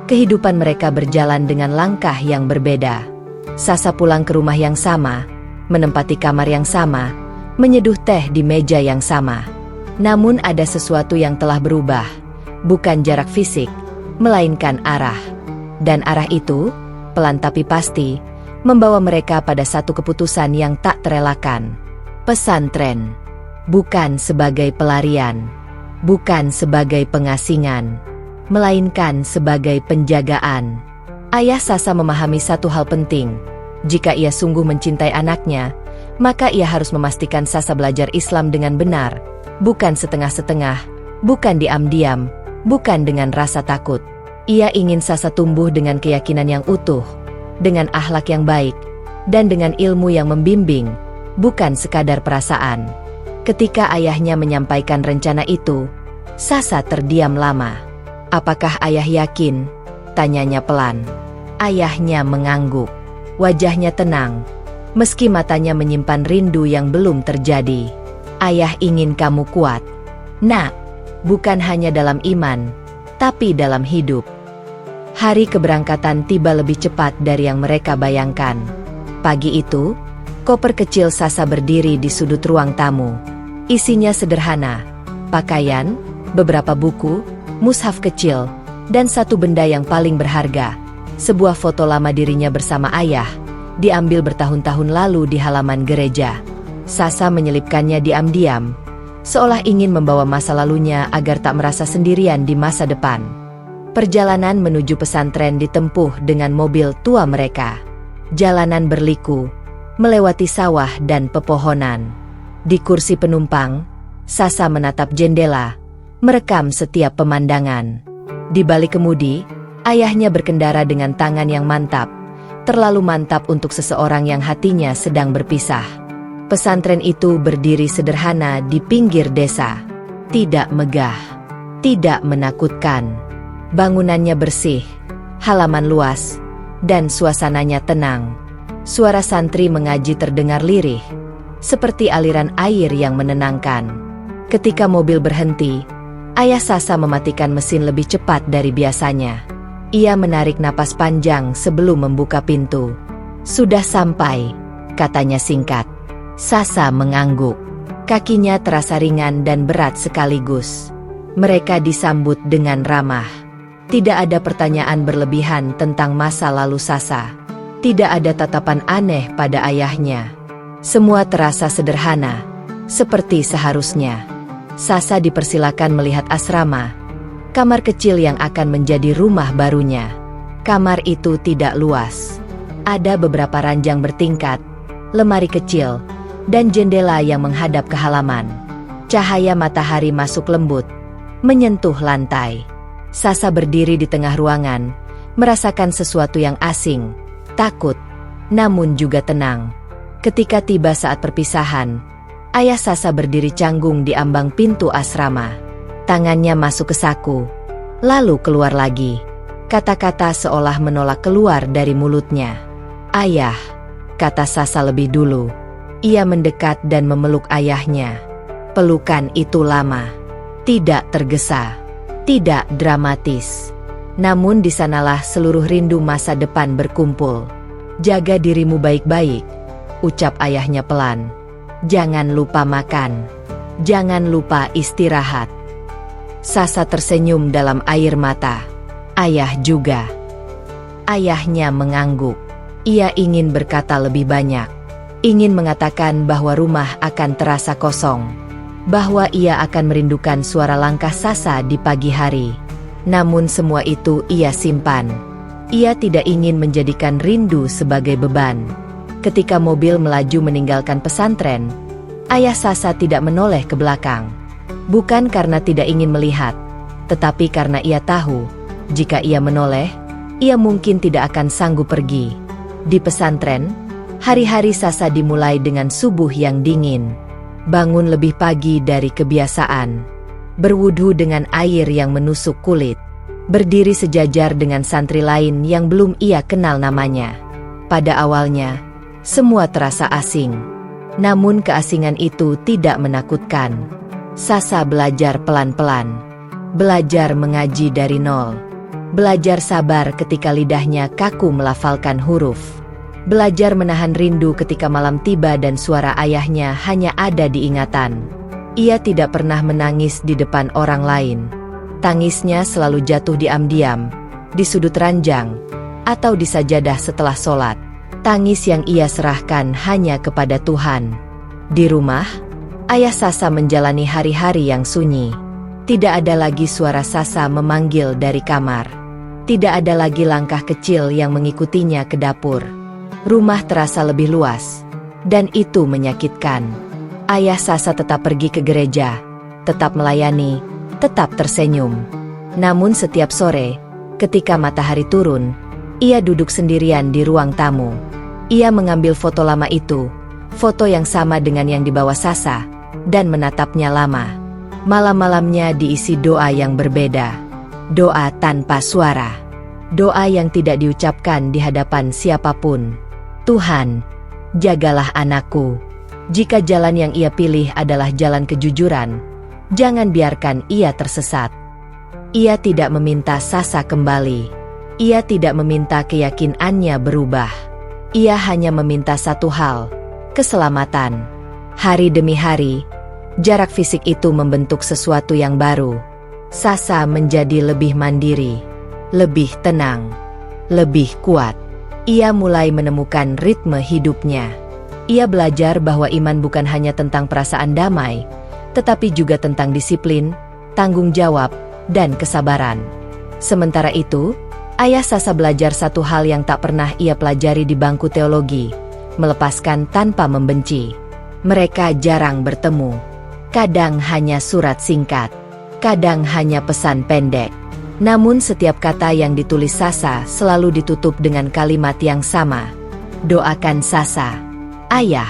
kehidupan mereka berjalan dengan langkah yang berbeda. Sasa pulang ke rumah yang sama, menempati kamar yang sama, menyeduh teh di meja yang sama. Namun ada sesuatu yang telah berubah. Bukan jarak fisik, melainkan arah. Dan arah itu, pelan tapi pasti, membawa mereka pada satu keputusan yang tak terelakkan. Pesantren. Bukan sebagai pelarian. Bukan sebagai pengasingan. Melainkan sebagai penjagaan. Ayah Sasa memahami satu hal penting. Jika ia sungguh mencintai anaknya, maka ia harus memastikan Sasa belajar Islam dengan benar, bukan setengah-setengah, bukan diam-diam, bukan dengan rasa takut. Ia ingin Sasa tumbuh dengan keyakinan yang utuh, dengan akhlak yang baik, dan dengan ilmu yang membimbing, bukan sekadar perasaan. Ketika ayahnya menyampaikan rencana itu, Sasa terdiam lama. "Apakah ayah yakin?" tanyanya pelan. Ayahnya mengangguk. Wajahnya tenang. Meski matanya menyimpan rindu yang belum terjadi. "Ayah ingin kamu kuat, Nak, bukan hanya dalam iman, tapi dalam hidup." Hari keberangkatan tiba lebih cepat dari yang mereka bayangkan. Pagi itu, koper kecil Sasa berdiri di sudut ruang tamu. Isinya sederhana, pakaian, beberapa buku, mushaf kecil, dan satu benda yang paling berharga, sebuah foto lama dirinya bersama ayah, diambil bertahun-tahun lalu di halaman gereja. Sasa menyelipkannya diam-diam, seolah ingin membawa masa lalunya agar tak merasa sendirian di masa depan. Perjalanan menuju pesantren ditempuh dengan mobil tua mereka. Jalanan berliku, melewati sawah dan pepohonan. Di kursi penumpang, Sasa menatap jendela, merekam setiap pemandangan. Di balik kemudi, ayahnya berkendara dengan tangan yang mantap, terlalu mantap untuk seseorang yang hatinya sedang berpisah. Pesantren itu berdiri sederhana di pinggir desa. Tidak megah, tidak menakutkan. Bangunannya bersih, halaman luas, dan suasananya tenang. Suara santri mengaji terdengar lirih, seperti aliran air yang menenangkan. Ketika mobil berhenti, Ayah Sasa mematikan mesin lebih cepat dari biasanya. Ia menarik napas panjang sebelum membuka pintu. "Sudah sampai," katanya singkat. Sasa mengangguk. Kakinya terasa ringan dan berat sekaligus. Mereka disambut dengan ramah. Tidak ada pertanyaan berlebihan tentang masa lalu Sasa. Tidak ada tatapan aneh pada ayahnya. Semua terasa sederhana, seperti seharusnya. Sasa dipersilakan melihat asrama, kamar kecil yang akan menjadi rumah barunya. Kamar itu tidak luas. Ada beberapa ranjang bertingkat, lemari kecil, dan jendela yang menghadap ke halaman. Cahaya matahari masuk lembut, menyentuh lantai. Sasa berdiri di tengah ruangan, merasakan sesuatu yang asing, takut, namun juga tenang. Ketika tiba saat perpisahan, Ayah Sasa berdiri canggung di ambang pintu asrama. Tangannya masuk ke saku, lalu keluar lagi. Kata-kata seolah menolak keluar dari mulutnya. "Ayah," kata Sasa lebih dulu. Ia mendekat dan memeluk ayahnya. Pelukan itu lama, tidak tergesa, tidak dramatis. Namun di sanalah seluruh rindu masa depan berkumpul. "Jaga dirimu baik-baik," ucap ayahnya pelan. "Jangan lupa makan. Jangan lupa istirahat." Sasa tersenyum dalam air mata. Ayah juga. Ayahnya mengangguk. Ia ingin berkata lebih banyak. Ingin mengatakan bahwa rumah akan terasa kosong. Bahwa ia akan merindukan suara langkah Sasa di pagi hari. Namun semua itu ia simpan. Ia tidak ingin menjadikan rindu sebagai beban. Ketika mobil melaju meninggalkan pesantren, Ayah Sasa tidak menoleh ke belakang. Bukan karena tidak ingin melihat, tetapi karena ia tahu, jika ia menoleh, ia mungkin tidak akan sanggup pergi. Di pesantren, hari-hari Sasa dimulai dengan subuh yang dingin. Bangun lebih pagi dari kebiasaan. Berwudhu dengan air yang menusuk kulit. Berdiri sejajar dengan santri lain yang belum ia kenal namanya. Pada awalnya, semua terasa asing. Namun keasingan itu tidak menakutkan. Sasa belajar pelan-pelan. Belajar mengaji dari nol. Belajar sabar ketika lidahnya kaku melafalkan huruf. Belajar menahan rindu ketika malam tiba dan suara ayahnya hanya ada di ingatan. Ia tidak pernah menangis di depan orang lain. Tangisnya selalu jatuh diam-diam, di sudut ranjang, atau di sajadah setelah sholat. Tangis yang ia serahkan hanya kepada Tuhan. Di rumah, Ayah Sasa menjalani hari-hari yang sunyi. Tidak ada lagi suara Sasa memanggil dari kamar. Tidak ada lagi langkah kecil yang mengikutinya ke dapur. Rumah terasa lebih luas, dan itu menyakitkan. Ayah Sasa tetap pergi ke gereja, tetap melayani, tetap tersenyum. Namun setiap sore, ketika matahari turun, ia duduk sendirian di ruang tamu. Ia mengambil foto lama itu, foto yang sama dengan yang dibawa Sasa, dan menatapnya lama. Malam-malamnya diisi doa yang berbeda. Doa tanpa suara. Doa yang tidak diucapkan di hadapan siapapun. "Tuhan, jagalah anakku. Jika jalan yang ia pilih adalah jalan kejujuran, jangan biarkan ia tersesat." Ia tidak meminta Sasa kembali. Ia tidak meminta keyakinannya berubah. Ia hanya meminta satu hal, keselamatan. Hari demi hari, jarak fisik itu membentuk sesuatu yang baru. Sasa menjadi lebih mandiri, lebih tenang, lebih kuat. Ia mulai menemukan ritme hidupnya. Ia belajar bahwa iman bukan hanya tentang perasaan damai, tetapi juga tentang disiplin, tanggung jawab, dan kesabaran. Sementara itu, Ayah Sasa belajar satu hal yang tak pernah ia pelajari di bangku teologi, melepaskan tanpa membenci. Mereka jarang bertemu. Kadang hanya surat singkat, kadang hanya pesan pendek. Namun setiap kata yang ditulis Sasa selalu ditutup dengan kalimat yang sama. "Doakan Sasa, Ayah."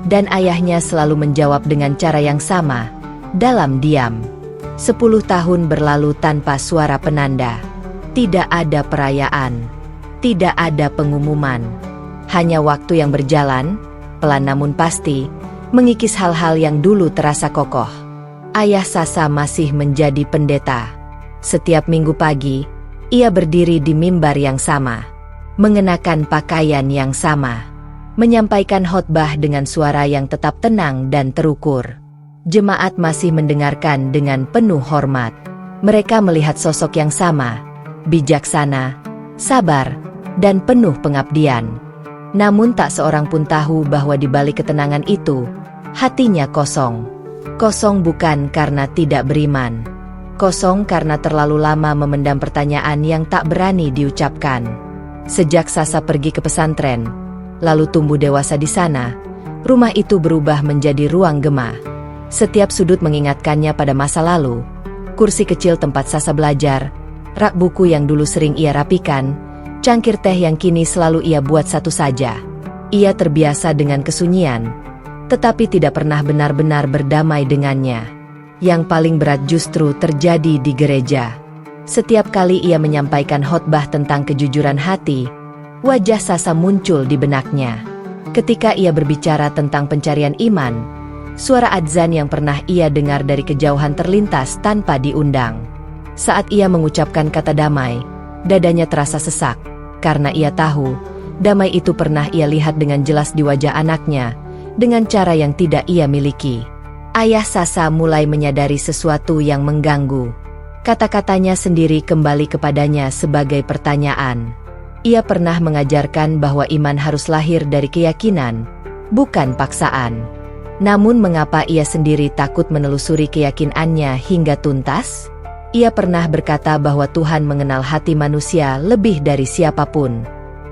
Dan ayahnya selalu menjawab dengan cara yang sama, Dalam diam. 10 tahun berlalu tanpa suara penanda. Tidak ada perayaan. Tidak ada pengumuman. Hanya waktu yang berjalan, pelan namun pasti, mengikis hal-hal yang dulu terasa kokoh. Ayah Sasa masih menjadi pendeta. Setiap minggu pagi, ia berdiri di mimbar yang sama, mengenakan pakaian yang sama, menyampaikan khotbah dengan suara yang tetap tenang dan terukur. Jemaat masih mendengarkan dengan penuh hormat. Mereka melihat sosok yang sama, bijaksana, sabar, dan penuh pengabdian. Namun tak seorang pun tahu bahwa di balik ketenangan itu, hatinya kosong. Kosong bukan karena tidak beriman. Kosong karena terlalu lama memendam pertanyaan yang tak berani diucapkan. Sejak Sasa pergi ke pesantren, lalu tumbuh dewasa di sana, rumah itu berubah menjadi ruang gema. Setiap sudut mengingatkannya pada masa lalu. Kursi kecil tempat Sasa belajar, rak buku yang dulu sering ia rapikan, cangkir teh yang kini selalu ia buat satu saja. Ia terbiasa dengan kesunyian, tetapi tidak pernah benar-benar berdamai dengannya. Yang paling berat justru terjadi di gereja. Setiap kali ia menyampaikan khotbah tentang kejujuran hati, wajah Sasa muncul di benaknya. Ketika ia berbicara tentang pencarian iman, suara adzan yang pernah ia dengar dari kejauhan terlintas tanpa diundang. Saat ia mengucapkan kata damai, dadanya terasa sesak, karena ia tahu, damai itu pernah ia lihat dengan jelas di wajah anaknya, dengan cara yang tidak ia miliki. Ayah Sasa mulai menyadari sesuatu yang mengganggu. Kata-katanya sendiri kembali kepadanya sebagai pertanyaan. Ia pernah mengajarkan bahwa iman harus lahir dari keyakinan, bukan paksaan. Namun mengapa ia sendiri takut menelusuri keyakinannya hingga tuntas? Ia pernah berkata bahwa Tuhan mengenal hati manusia lebih dari siapapun.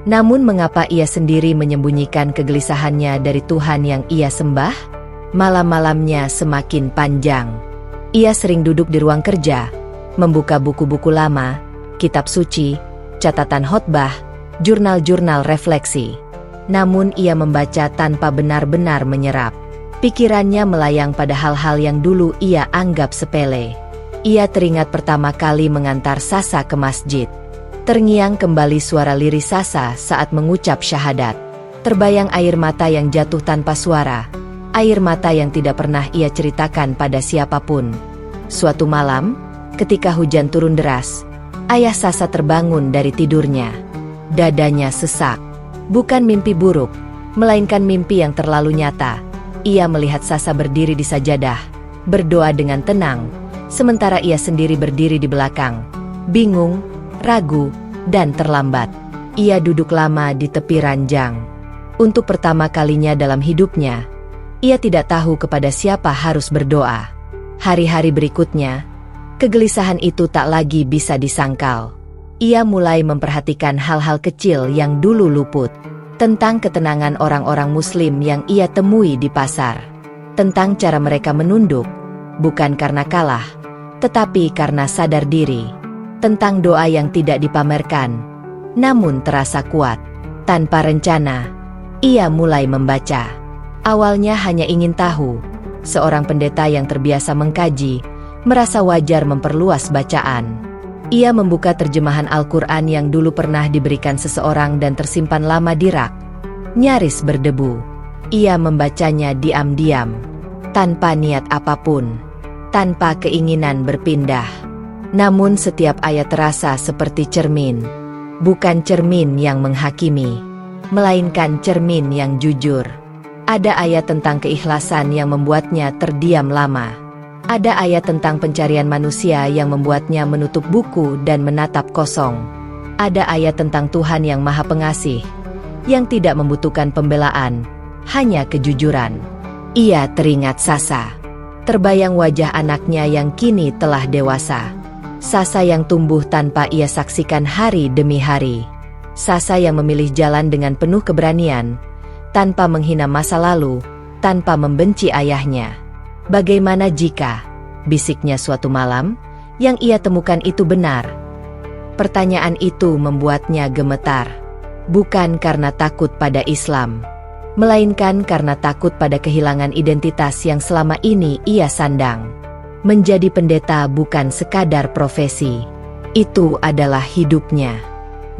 Namun mengapa ia sendiri menyembunyikan kegelisahannya dari Tuhan yang ia sembah? Malam-malamnya semakin panjang. Ia sering duduk di ruang kerja, membuka buku-buku lama, kitab suci, catatan khotbah, jurnal-jurnal refleksi. Namun ia membaca tanpa benar-benar menyerap. Pikirannya melayang pada hal-hal yang dulu ia anggap sepele. Ia teringat pertama kali mengantar Sasa ke masjid. Terngiang kembali suara lirih Sasa saat mengucap syahadat. Terbayang air mata yang jatuh tanpa suara. Air mata yang tidak pernah ia ceritakan pada siapapun. Suatu malam, ketika hujan turun deras, ayah Sasa terbangun dari tidurnya. Dadanya sesak. Bukan mimpi buruk, melainkan mimpi yang terlalu nyata. Ia melihat Sasa berdiri di sajadah, berdoa dengan tenang, sementara ia sendiri berdiri di belakang, bingung, ragu, dan terlambat. Ia duduk lama di tepi ranjang. Untuk pertama kalinya dalam hidupnya, ia tidak tahu kepada siapa harus berdoa. Hari-hari berikutnya, kegelisahan itu tak lagi bisa disangkal. Ia mulai memperhatikan hal-hal kecil yang dulu luput. Tentang ketenangan orang-orang Muslim yang ia temui di pasar. Tentang cara mereka menunduk, bukan karena kalah, tetapi karena sadar diri. Tentang doa yang tidak dipamerkan, namun terasa kuat. Tanpa rencana, ia mulai membaca. Awalnya hanya ingin tahu. Seorang pendeta yang terbiasa mengkaji, merasa wajar memperluas bacaan. Ia membuka terjemahan Al-Quran yang dulu pernah diberikan seseorang dan tersimpan lama di rak. Nyaris berdebu. Ia membacanya diam-diam, tanpa niat apapun, tanpa keinginan berpindah. Namun setiap ayat terasa seperti cermin. Bukan cermin yang menghakimi, melainkan cermin yang jujur. Ada ayat tentang keikhlasan yang membuatnya terdiam lama. Ada ayat tentang pencarian manusia yang membuatnya menutup buku dan menatap kosong. Ada ayat tentang Tuhan yang Maha Pengasih, yang tidak membutuhkan pembelaan, hanya kejujuran. Ia teringat Sasa. Terbayang wajah anaknya yang kini telah dewasa. Sasa yang tumbuh tanpa ia saksikan hari demi hari. Sasa yang memilih jalan dengan penuh keberanian, tanpa menghina masa lalu, tanpa membenci ayahnya. Bagaimana jika, bisiknya suatu malam, yang ia temukan itu benar? Pertanyaan itu membuatnya gemetar. Bukan karena takut pada Islam, melainkan karena takut pada kehilangan identitas yang selama ini ia sandang. Menjadi pendeta bukan sekadar profesi. Itu adalah hidupnya.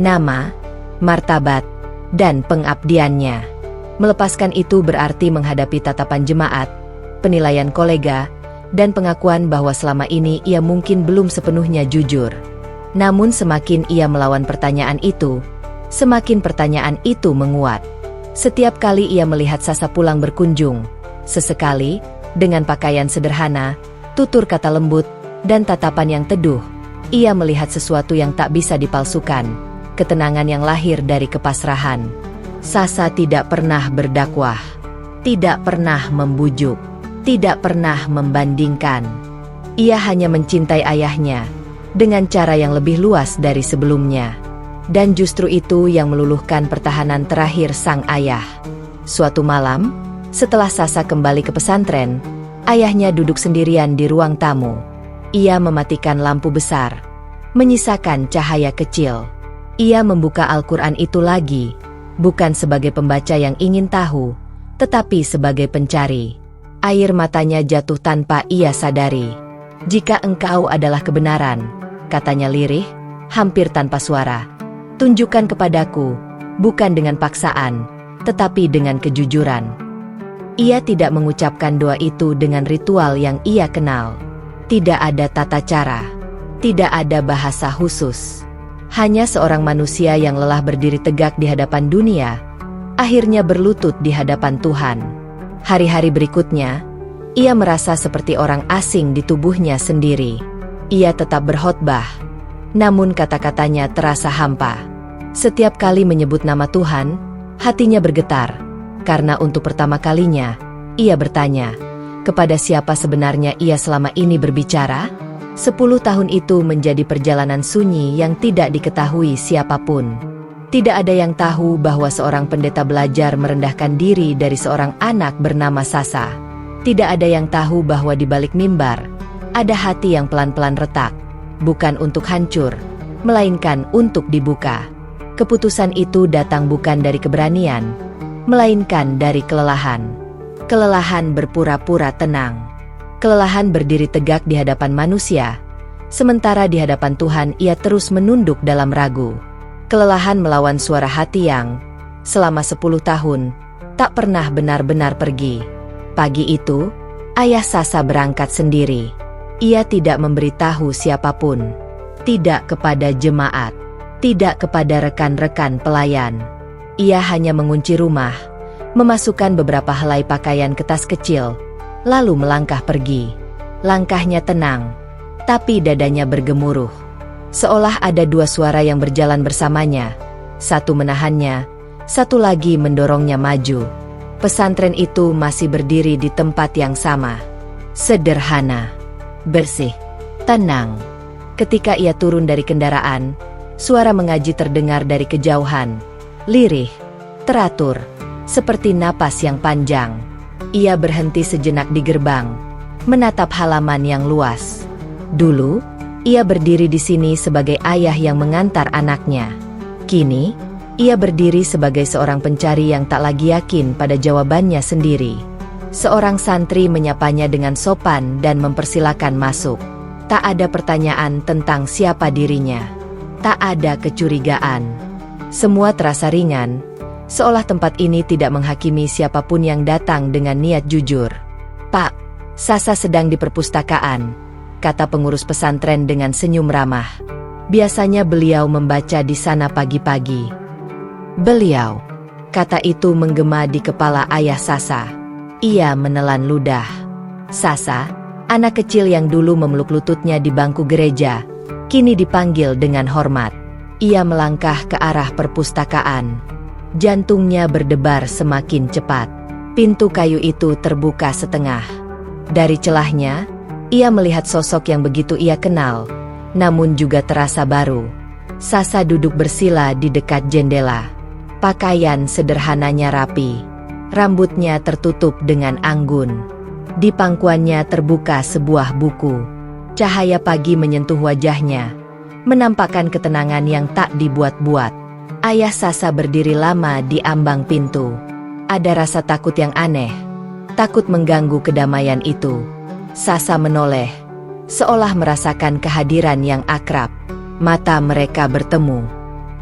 Nama, martabat, dan pengabdiannya. Melepaskan itu berarti menghadapi tatapan jemaat, penilaian kolega, dan pengakuan bahwa selama ini ia mungkin belum sepenuhnya jujur. Namun semakin ia melawan pertanyaan itu, semakin pertanyaan itu menguat. Setiap kali ia melihat Sasa pulang berkunjung, sesekali, dengan pakaian sederhana, tutur kata lembut, dan tatapan yang teduh, ia melihat sesuatu yang tak bisa dipalsukan, ketenangan yang lahir dari kepasrahan. Sasa tidak pernah berdakwah, tidak pernah membujuk, tidak pernah membandingkan. Ia hanya mencintai ayahnya, dengan cara yang lebih luas dari sebelumnya. Dan justru itu yang meluluhkan pertahanan terakhir sang ayah. Suatu malam, setelah Sasa kembali ke pesantren, ayahnya duduk sendirian di ruang tamu. Ia mematikan lampu besar, menyisakan cahaya kecil. Ia membuka Al-Quran itu lagi, bukan sebagai pembaca yang ingin tahu, tetapi sebagai pencari. Air matanya jatuh tanpa ia sadari. "Jika engkau adalah kebenaran," katanya lirih, hampir tanpa suara, "tunjukkan kepadaku, bukan dengan paksaan, tetapi dengan kejujuran." Ia tidak mengucapkan doa itu dengan ritual yang ia kenal. Tidak ada tata cara, tidak ada bahasa khusus. Hanya seorang manusia yang lelah berdiri tegak di hadapan dunia, akhirnya berlutut di hadapan Tuhan. Hari-hari berikutnya, ia merasa seperti orang asing di tubuhnya sendiri. Ia tetap berkhotbah, namun kata-katanya terasa hampa. Setiap kali menyebut nama Tuhan, hatinya bergetar, karena untuk pertama kalinya, ia bertanya, kepada siapa sebenarnya ia selama ini berbicara? 10 tahun itu menjadi perjalanan sunyi yang tidak diketahui siapapun. Tidak ada yang tahu bahwa seorang pendeta belajar merendahkan diri dari seorang anak bernama Sasa. Tidak ada yang tahu bahwa di balik mimbar, ada hati yang pelan-pelan retak, bukan untuk hancur, melainkan untuk dibuka. Keputusan itu datang bukan dari keberanian, melainkan dari kelelahan. Kelelahan berpura-pura tenang. Kelelahan berdiri tegak di hadapan manusia, sementara di hadapan Tuhan ia terus menunduk dalam ragu. Kelelahan melawan suara hati yang, selama 10 tahun, tak pernah benar-benar pergi. Pagi itu, ayah Sasa berangkat sendiri. Ia tidak memberitahu siapapun. Tidak kepada jemaat. Tidak kepada rekan-rekan pelayan. Ia hanya mengunci rumah, memasukkan beberapa helai pakaian ke tas kecil, lalu melangkah pergi. Langkahnya tenang, tapi dadanya bergemuruh. Seolah ada dua suara yang berjalan bersamanya. Satu menahannya, satu lagi mendorongnya maju. Pesantren itu masih berdiri di tempat yang sama. Sederhana, bersih, tenang. Ketika ia turun dari kendaraan, suara mengaji terdengar dari kejauhan. Lirih, teratur, seperti napas yang panjang. Ia berhenti sejenak di gerbang, menatap halaman yang luas. Dulu, ia berdiri di sini sebagai ayah yang mengantar anaknya. Kini, ia berdiri sebagai seorang pencari yang tak lagi yakin pada jawabannya sendiri. Seorang santri menyapanya dengan sopan dan mempersilakan masuk. Tak ada pertanyaan tentang siapa dirinya. Tak ada kecurigaan. Semua terasa ringan, seolah tempat ini tidak menghakimi siapapun yang datang dengan niat jujur. "Pak, Sasa sedang di perpustakaan," kata pengurus pesantren dengan senyum ramah. "Biasanya beliau membaca di sana pagi-pagi." "Beliau," kata itu menggema di kepala ayah Sasa. Ia menelan ludah. Sasa, anak kecil yang dulu memeluk lututnya di bangku gereja, kini dipanggil dengan hormat. Ia melangkah ke arah perpustakaan. Jantungnya berdebar semakin cepat. Pintu kayu itu terbuka setengah. Dari celahnya, ia melihat sosok yang begitu ia kenal, namun juga terasa baru. Sasa duduk bersila di dekat jendela. Pakaian sederhananya rapi. Rambutnya tertutup dengan anggun. Di pangkuannya terbuka sebuah buku. Cahaya pagi menyentuh wajahnya, menampakkan ketenangan yang tak dibuat-buat. Ayah Sasa berdiri lama di ambang pintu. Ada rasa takut yang aneh. Takut mengganggu kedamaian itu. Sasa menoleh, seolah merasakan kehadiran yang akrab. Mata mereka bertemu.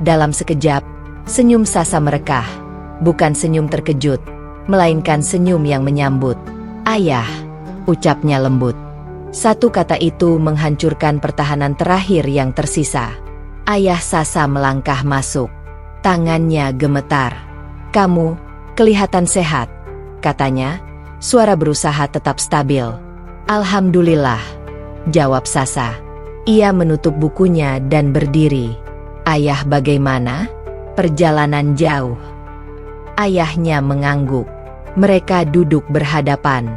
Dalam sekejap, senyum Sasa merekah. Bukan senyum terkejut, melainkan senyum yang menyambut. "Ayah," ucapnya lembut. Satu kata itu menghancurkan pertahanan terakhir yang tersisa. Ayah Sasa melangkah masuk. Tangannya gemetar. "Kamu kelihatan sehat," katanya. Suara berusaha tetap stabil. "Alhamdulillah," jawab Sasa. Ia menutup bukunya dan berdiri. "Ayah bagaimana? Perjalanan jauh?" Ayahnya mengangguk. Mereka duduk berhadapan.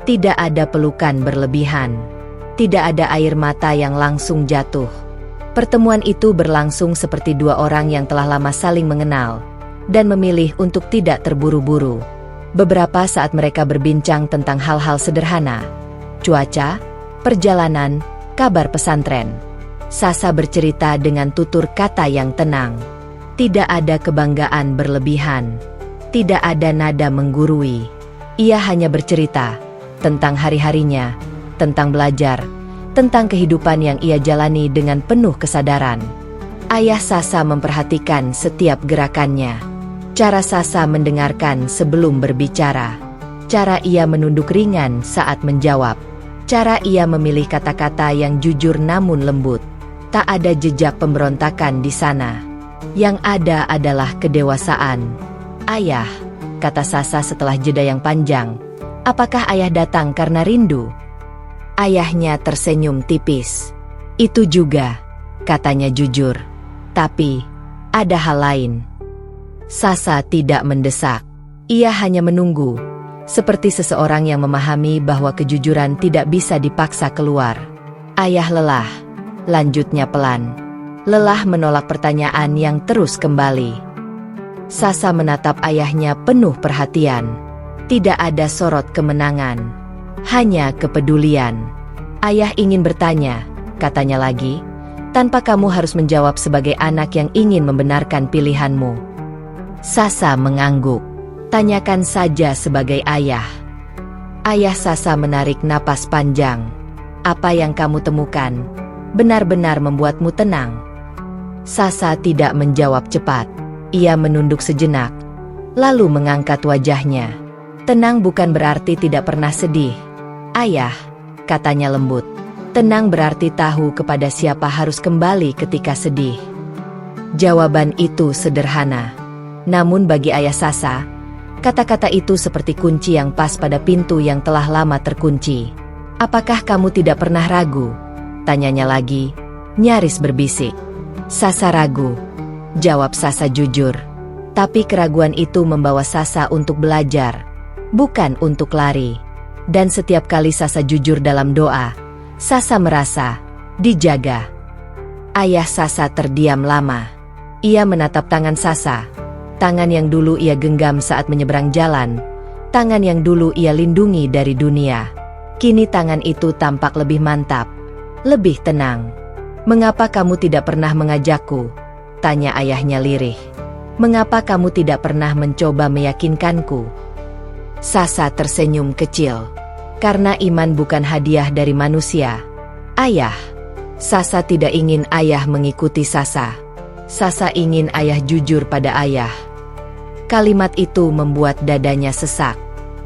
Tidak ada pelukan berlebihan. Tidak ada air mata yang langsung jatuh. Pertemuan itu berlangsung seperti dua orang yang telah lama saling mengenal dan memilih untuk tidak terburu-buru. Beberapa saat mereka berbincang tentang hal-hal sederhana. Cuaca, perjalanan, kabar pesantren. Sasa bercerita dengan tutur kata yang tenang. Tidak ada kebanggaan berlebihan. Tidak ada nada menggurui. Ia hanya bercerita tentang hari-harinya, tentang belajar, tentang kehidupan yang ia jalani dengan penuh kesadaran. Ayah Sasa memperhatikan setiap gerakannya. Cara Sasa mendengarkan sebelum berbicara. Cara ia menunduk ringan saat menjawab. Cara ia memilih kata-kata yang jujur namun lembut. Tak ada jejak pemberontakan di sana. Yang ada adalah kedewasaan. "Ayah," kata Sasa setelah jeda yang panjang, "apakah ayah datang karena rindu?" Ayahnya tersenyum tipis. "Itu juga," katanya jujur. "Tapi, ada hal lain." Sasa tidak mendesak. Ia hanya menunggu, seperti seseorang yang memahami bahwa kejujuran tidak bisa dipaksa keluar. "Ayah lelah," lanjutnya pelan. "Lelah menolak pertanyaan yang terus kembali." Sasa menatap ayahnya penuh perhatian. Tidak ada sorot kemenangan, hanya kepedulian. "Ayah ingin bertanya," katanya lagi, "tanpa kamu harus menjawab sebagai anak yang ingin membenarkan pilihanmu." Sasa mengangguk. "Tanyakan saja sebagai ayah." Ayah Sasa menarik napas panjang. "Apa yang kamu temukan benar-benar membuatmu tenang?" Sasa tidak menjawab cepat. Ia menunduk sejenak, lalu mengangkat wajahnya. "Tenang bukan berarti tidak pernah sedih, Ayah," katanya lembut. "Tenang berarti tahu kepada siapa harus kembali ketika sedih." Jawaban itu sederhana. Namun bagi ayah Sasa, kata-kata itu seperti kunci yang pas pada pintu yang telah lama terkunci. "Apakah kamu tidak pernah ragu?" tanyanya lagi, nyaris berbisik. "Sasa ragu," jawab Sasa jujur. Tapi keraguan itu membawa Sasa untuk belajar, bukan untuk lari. Dan setiap kali Sasa jujur dalam doa, Sasa merasa dijaga. Ayah Sasa terdiam lama. Ia menatap tangan Sasa. Tangan yang dulu ia genggam saat menyeberang jalan. Tangan yang dulu ia lindungi dari dunia. Kini tangan itu tampak lebih mantap, lebih tenang. "Mengapa kamu tidak pernah mengajakku?" tanya ayahnya lirih. "Mengapa kamu tidak pernah mencoba meyakinkanku?" Sasa tersenyum kecil. "Karena iman bukan hadiah dari manusia, Ayah." Sasa tidak ingin ayah mengikuti Sasa. Sasa ingin ayah jujur pada ayah. Kalimat itu membuat dadanya sesak.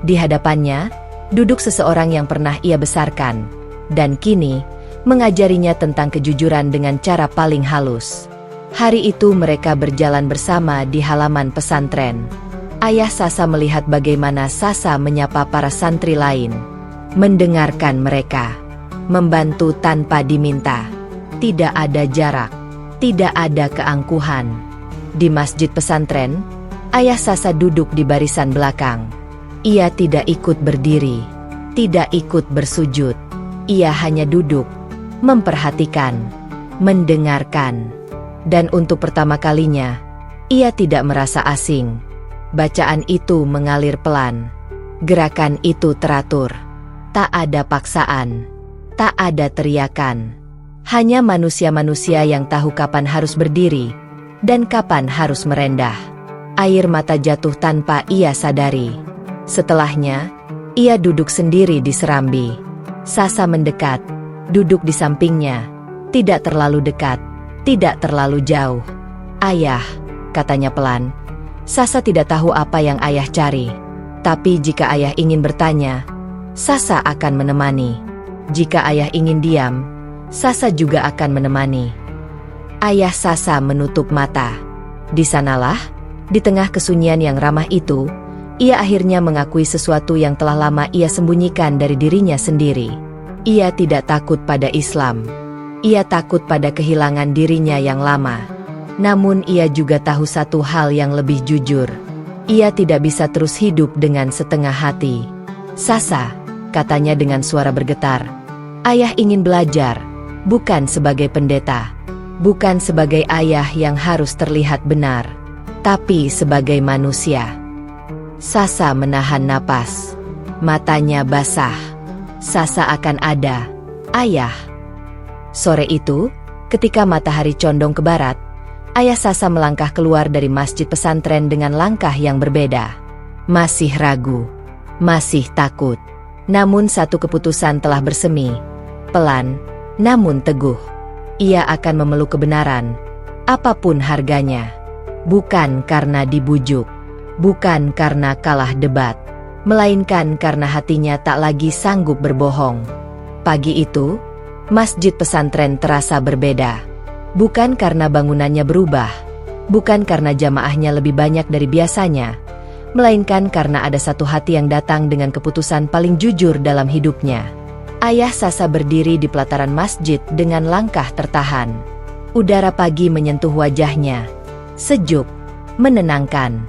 Di hadapannya, duduk seseorang yang pernah ia besarkan, dan kini mengajarinya tentang kejujuran dengan cara paling halus. Hari itu mereka berjalan bersama di halaman pesantren. Ayah Sasa melihat bagaimana Sasa menyapa para santri lain, mendengarkan mereka, membantu tanpa diminta. Tidak ada jarak, tidak ada keangkuhan. Di masjid pesantren, ayah Sasa duduk di barisan belakang. Ia tidak ikut berdiri, tidak ikut bersujud. Ia hanya duduk, memperhatikan, mendengarkan. Dan untuk pertama kalinya, ia tidak merasa asing. Bacaan itu mengalir pelan. Gerakan itu teratur. Tak ada paksaan, tak ada teriakan. Hanya manusia-manusia yang tahu kapan harus berdiri dan kapan harus merendah. Air mata jatuh tanpa ia sadari. Setelahnya, ia duduk sendiri di serambi. Sasa mendekat, duduk di sampingnya. Tidak terlalu dekat, tidak terlalu jauh. "Ayah," katanya pelan. Sasa tidak tahu apa yang ayah cari. Tapi jika ayah ingin bertanya, Sasa akan menemani. Jika ayah ingin diam, Sasa juga akan menemani. Ayah Sasa menutup mata. Di sanalah, di tengah kesunyian yang ramah itu, ia akhirnya mengakui sesuatu yang telah lama ia sembunyikan dari dirinya sendiri. Ia tidak takut pada Islam. Ia takut pada kehilangan dirinya yang lama. Namun ia juga tahu satu hal yang lebih jujur. Ia tidak bisa terus hidup dengan setengah hati. "Sasa," katanya dengan suara bergetar. "Ayah ingin belajar, bukan sebagai pendeta. Bukan sebagai ayah yang harus terlihat benar. Tapi sebagai manusia." Sasa menahan napas. Matanya basah. "Sasa akan ada, ayah." Sore itu, ketika matahari condong ke barat, ayah Sasa melangkah keluar dari masjid pesantren dengan langkah yang berbeda. Masih ragu, masih takut. Namun satu keputusan telah bersemi. Pelan, namun teguh. Ia akan memeluk kebenaran, apapun harganya. Bukan karena dibujuk, bukan karena kalah debat, melainkan karena hatinya tak lagi sanggup berbohong. Pagi itu, masjid pesantren terasa berbeda. Bukan karena bangunannya berubah, bukan karena jamaahnya lebih banyak dari biasanya, melainkan karena ada satu hati yang datang dengan keputusan paling jujur dalam hidupnya. Ayah Sasa berdiri di pelataran masjid dengan langkah tertahan. Udara pagi menyentuh wajahnya, sejuk, menenangkan.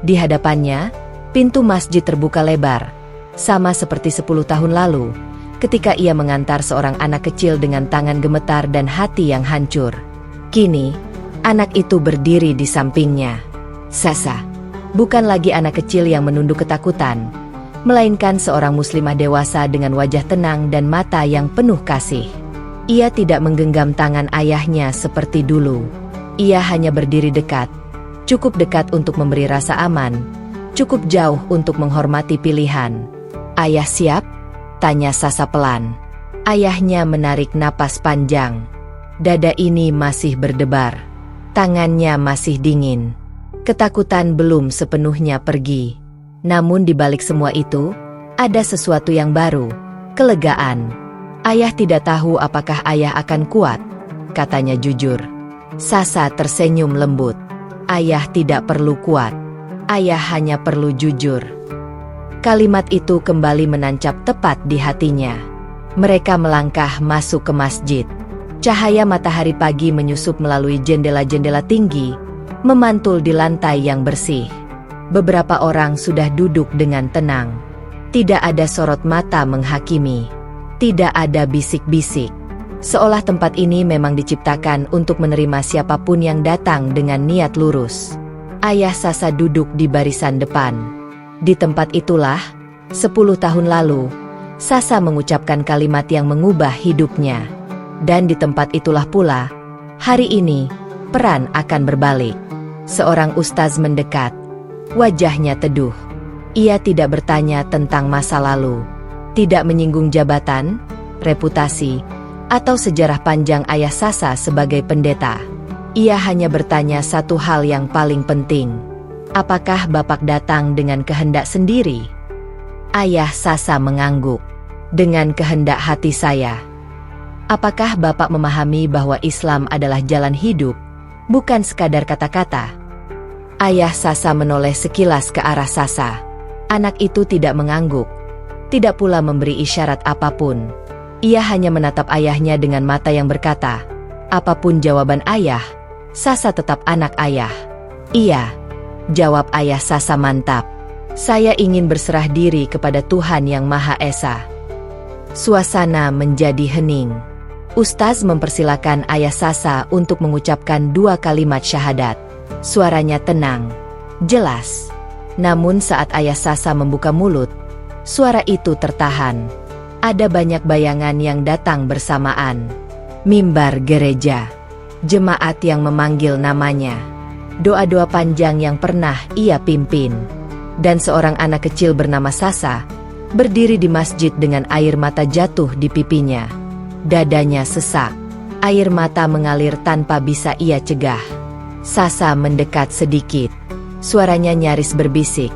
Di hadapannya, pintu masjid terbuka lebar, sama seperti 10 tahun lalu, ketika ia mengantar seorang anak kecil dengan tangan gemetar dan hati yang hancur. Kini, anak itu berdiri di sampingnya. Sasa bukan lagi anak kecil yang menunduk ketakutan, melainkan seorang muslimah dewasa dengan wajah tenang dan mata yang penuh kasih. Ia tidak menggenggam tangan ayahnya seperti dulu. Ia hanya berdiri dekat, cukup dekat untuk memberi rasa aman, cukup jauh untuk menghormati pilihan. "Ayah siap?" tanya Sasa pelan. Ayahnya menarik napas panjang. Dada ini masih berdebar. Tangannya masih dingin. Ketakutan belum sepenuhnya pergi. Namun di balik semua itu, ada sesuatu yang baru, kelegaan. "Ayah tidak tahu apakah ayah akan kuat," katanya jujur. Sasa tersenyum lembut. "Ayah tidak perlu kuat. Ayah hanya perlu jujur." Kalimat itu kembali menancap tepat di hatinya. Mereka melangkah masuk ke masjid. Cahaya matahari pagi menyusup melalui jendela-jendela tinggi, memantul di lantai yang bersih. Beberapa orang sudah duduk dengan tenang. Tidak ada sorot mata menghakimi. Tidak ada bisik-bisik. Seolah tempat ini memang diciptakan untuk menerima siapapun yang datang dengan niat lurus. Ayah Sasa duduk di barisan depan. Di tempat itulah, 10 tahun lalu, Sasa mengucapkan kalimat yang mengubah hidupnya. Dan di tempat itulah pula, hari ini, peran akan berbalik. Seorang ustaz mendekat. Wajahnya teduh. Ia tidak bertanya tentang masa lalu. Tidak menyinggung jabatan, reputasi, atau sejarah panjang ayah Sasa sebagai pendeta. Ia hanya bertanya satu hal yang paling penting. Apakah Bapak datang dengan kehendak sendiri? Ayah Sasa mengangguk. Dengan kehendak hati saya. Apakah Bapak memahami bahwa Islam adalah jalan hidup, bukan sekadar kata-kata? Ayah Sasa menoleh sekilas ke arah Sasa. Anak itu tidak mengangguk, tidak pula memberi isyarat apapun. Ia hanya menatap ayahnya dengan mata yang berkata, "Apapun jawaban ayah, Sasa tetap anak ayah." "Iya," jawab ayah Sasa mantap. "Saya ingin berserah diri kepada Tuhan Yang Maha Esa." Suasana menjadi hening. Ustaz mempersilakan ayah Sasa untuk mengucapkan 2 kalimat syahadat. Suaranya tenang, jelas. Namun saat ayah Sasa membuka mulut, suara itu tertahan. Ada banyak bayangan yang datang bersamaan. Mimbar gereja, jemaat yang memanggil namanya, doa-doa panjang yang pernah ia pimpin, dan seorang anak kecil bernama Sasa, berdiri di masjid dengan air mata jatuh di pipinya. Dadanya sesak. Air mata mengalir tanpa bisa ia cegah. Sasa mendekat sedikit. Suaranya nyaris berbisik,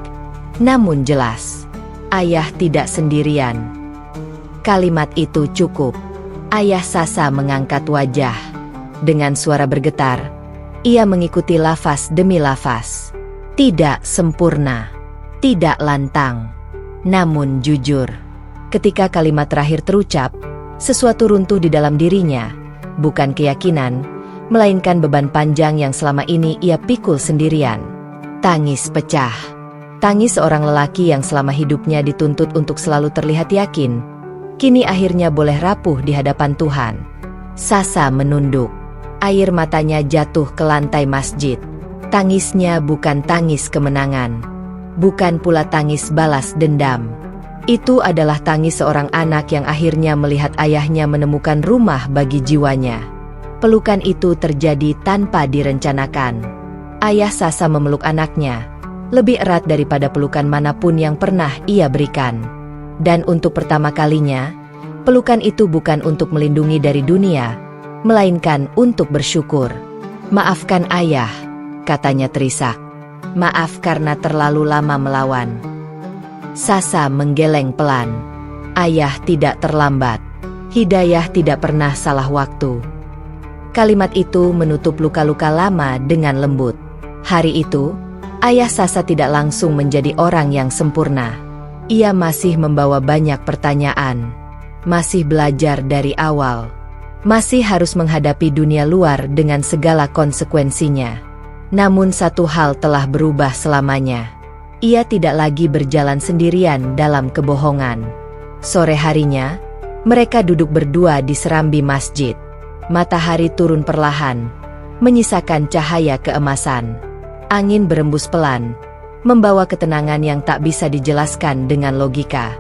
namun jelas. Ayah tidak sendirian. Kalimat itu cukup. Ayah Sasa mengangkat wajah. Dengan suara bergetar, ia mengikuti lafaz demi lafaz. Tidak sempurna, tidak lantang, namun jujur. Ketika kalimat terakhir terucap, sesuatu runtuh di dalam dirinya, bukan keyakinan, melainkan beban panjang yang selama ini ia pikul sendirian. Tangis pecah. Tangis seorang lelaki yang selama hidupnya dituntut untuk selalu terlihat yakin, kini akhirnya boleh rapuh di hadapan Tuhan. Sasa menunduk. Air matanya jatuh ke lantai masjid. Tangisnya bukan tangis kemenangan, bukan pula tangis balas dendam. Itu adalah tangis seorang anak yang akhirnya melihat ayahnya menemukan rumah bagi jiwanya. Pelukan itu terjadi tanpa direncanakan. Ayah Sasa memeluk anaknya, lebih erat daripada pelukan manapun yang pernah ia berikan. Dan untuk pertama kalinya, pelukan itu bukan untuk melindungi dari dunia, melainkan untuk bersyukur. "Maafkan ayah," katanya terisak. "Maaf karena terlalu lama melawan." Sasa menggeleng pelan. Ayah tidak terlambat. Hidayah tidak pernah salah waktu. Kalimat itu menutup luka-luka lama dengan lembut. Hari itu, ayah Sasa tidak langsung menjadi orang yang sempurna. Ia masih membawa banyak pertanyaan. Masih belajar dari awal. Masih harus menghadapi dunia luar dengan segala konsekuensinya. Namun satu hal telah berubah selamanya. Ia tidak lagi berjalan sendirian dalam kebohongan. Sore harinya, mereka duduk berdua di serambi masjid. Matahari turun perlahan, menyisakan cahaya keemasan. Angin berembus pelan, membawa ketenangan yang tak bisa dijelaskan dengan logika.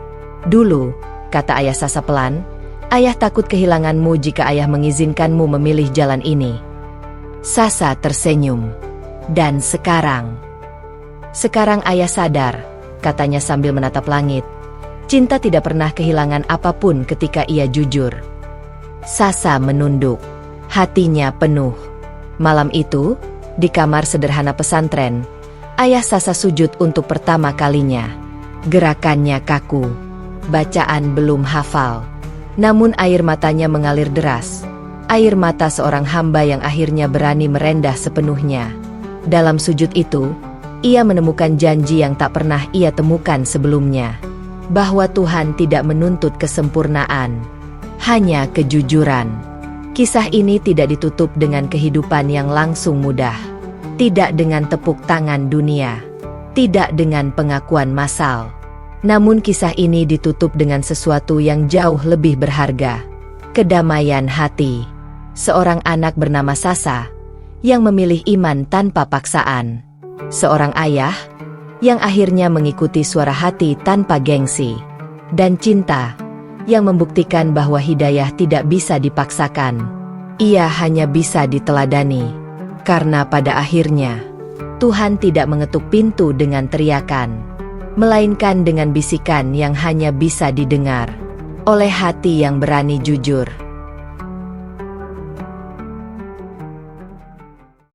"Dulu," kata ayah Sasa pelan, "ayah takut kehilanganmu jika ayah mengizinkanmu memilih jalan ini." Sasa tersenyum. "Dan sekarang?" "Sekarang ayah sadar," katanya sambil menatap langit. "Cinta tidak pernah kehilangan apapun ketika ia jujur." Sasa menunduk. Hatinya penuh. Malam itu, di kamar sederhana pesantren, ayah Sasa sujud untuk pertama kalinya. Gerakannya kaku. Bacaan belum hafal. Namun air matanya mengalir deras. Air mata seorang hamba yang akhirnya berani merendah sepenuhnya. Dalam sujud itu, ia menemukan janji yang tak pernah ia temukan sebelumnya. Bahwa Tuhan tidak menuntut kesempurnaan, hanya kejujuran. Kisah ini tidak ditutup dengan kehidupan yang langsung mudah. Tidak dengan tepuk tangan dunia. Tidak dengan pengakuan massal. Namun kisah ini ditutup dengan sesuatu yang jauh lebih berharga. Kedamaian hati. Seorang anak bernama Sasa, yang memilih iman tanpa paksaan. Seorang ayah, yang akhirnya mengikuti suara hati tanpa gengsi. Dan cinta, yang membuktikan bahwa hidayah tidak bisa dipaksakan. Ia hanya bisa diteladani. Karena pada akhirnya, Tuhan tidak mengetuk pintu dengan teriakan, melainkan dengan bisikan yang hanya bisa didengar oleh hati yang berani jujur.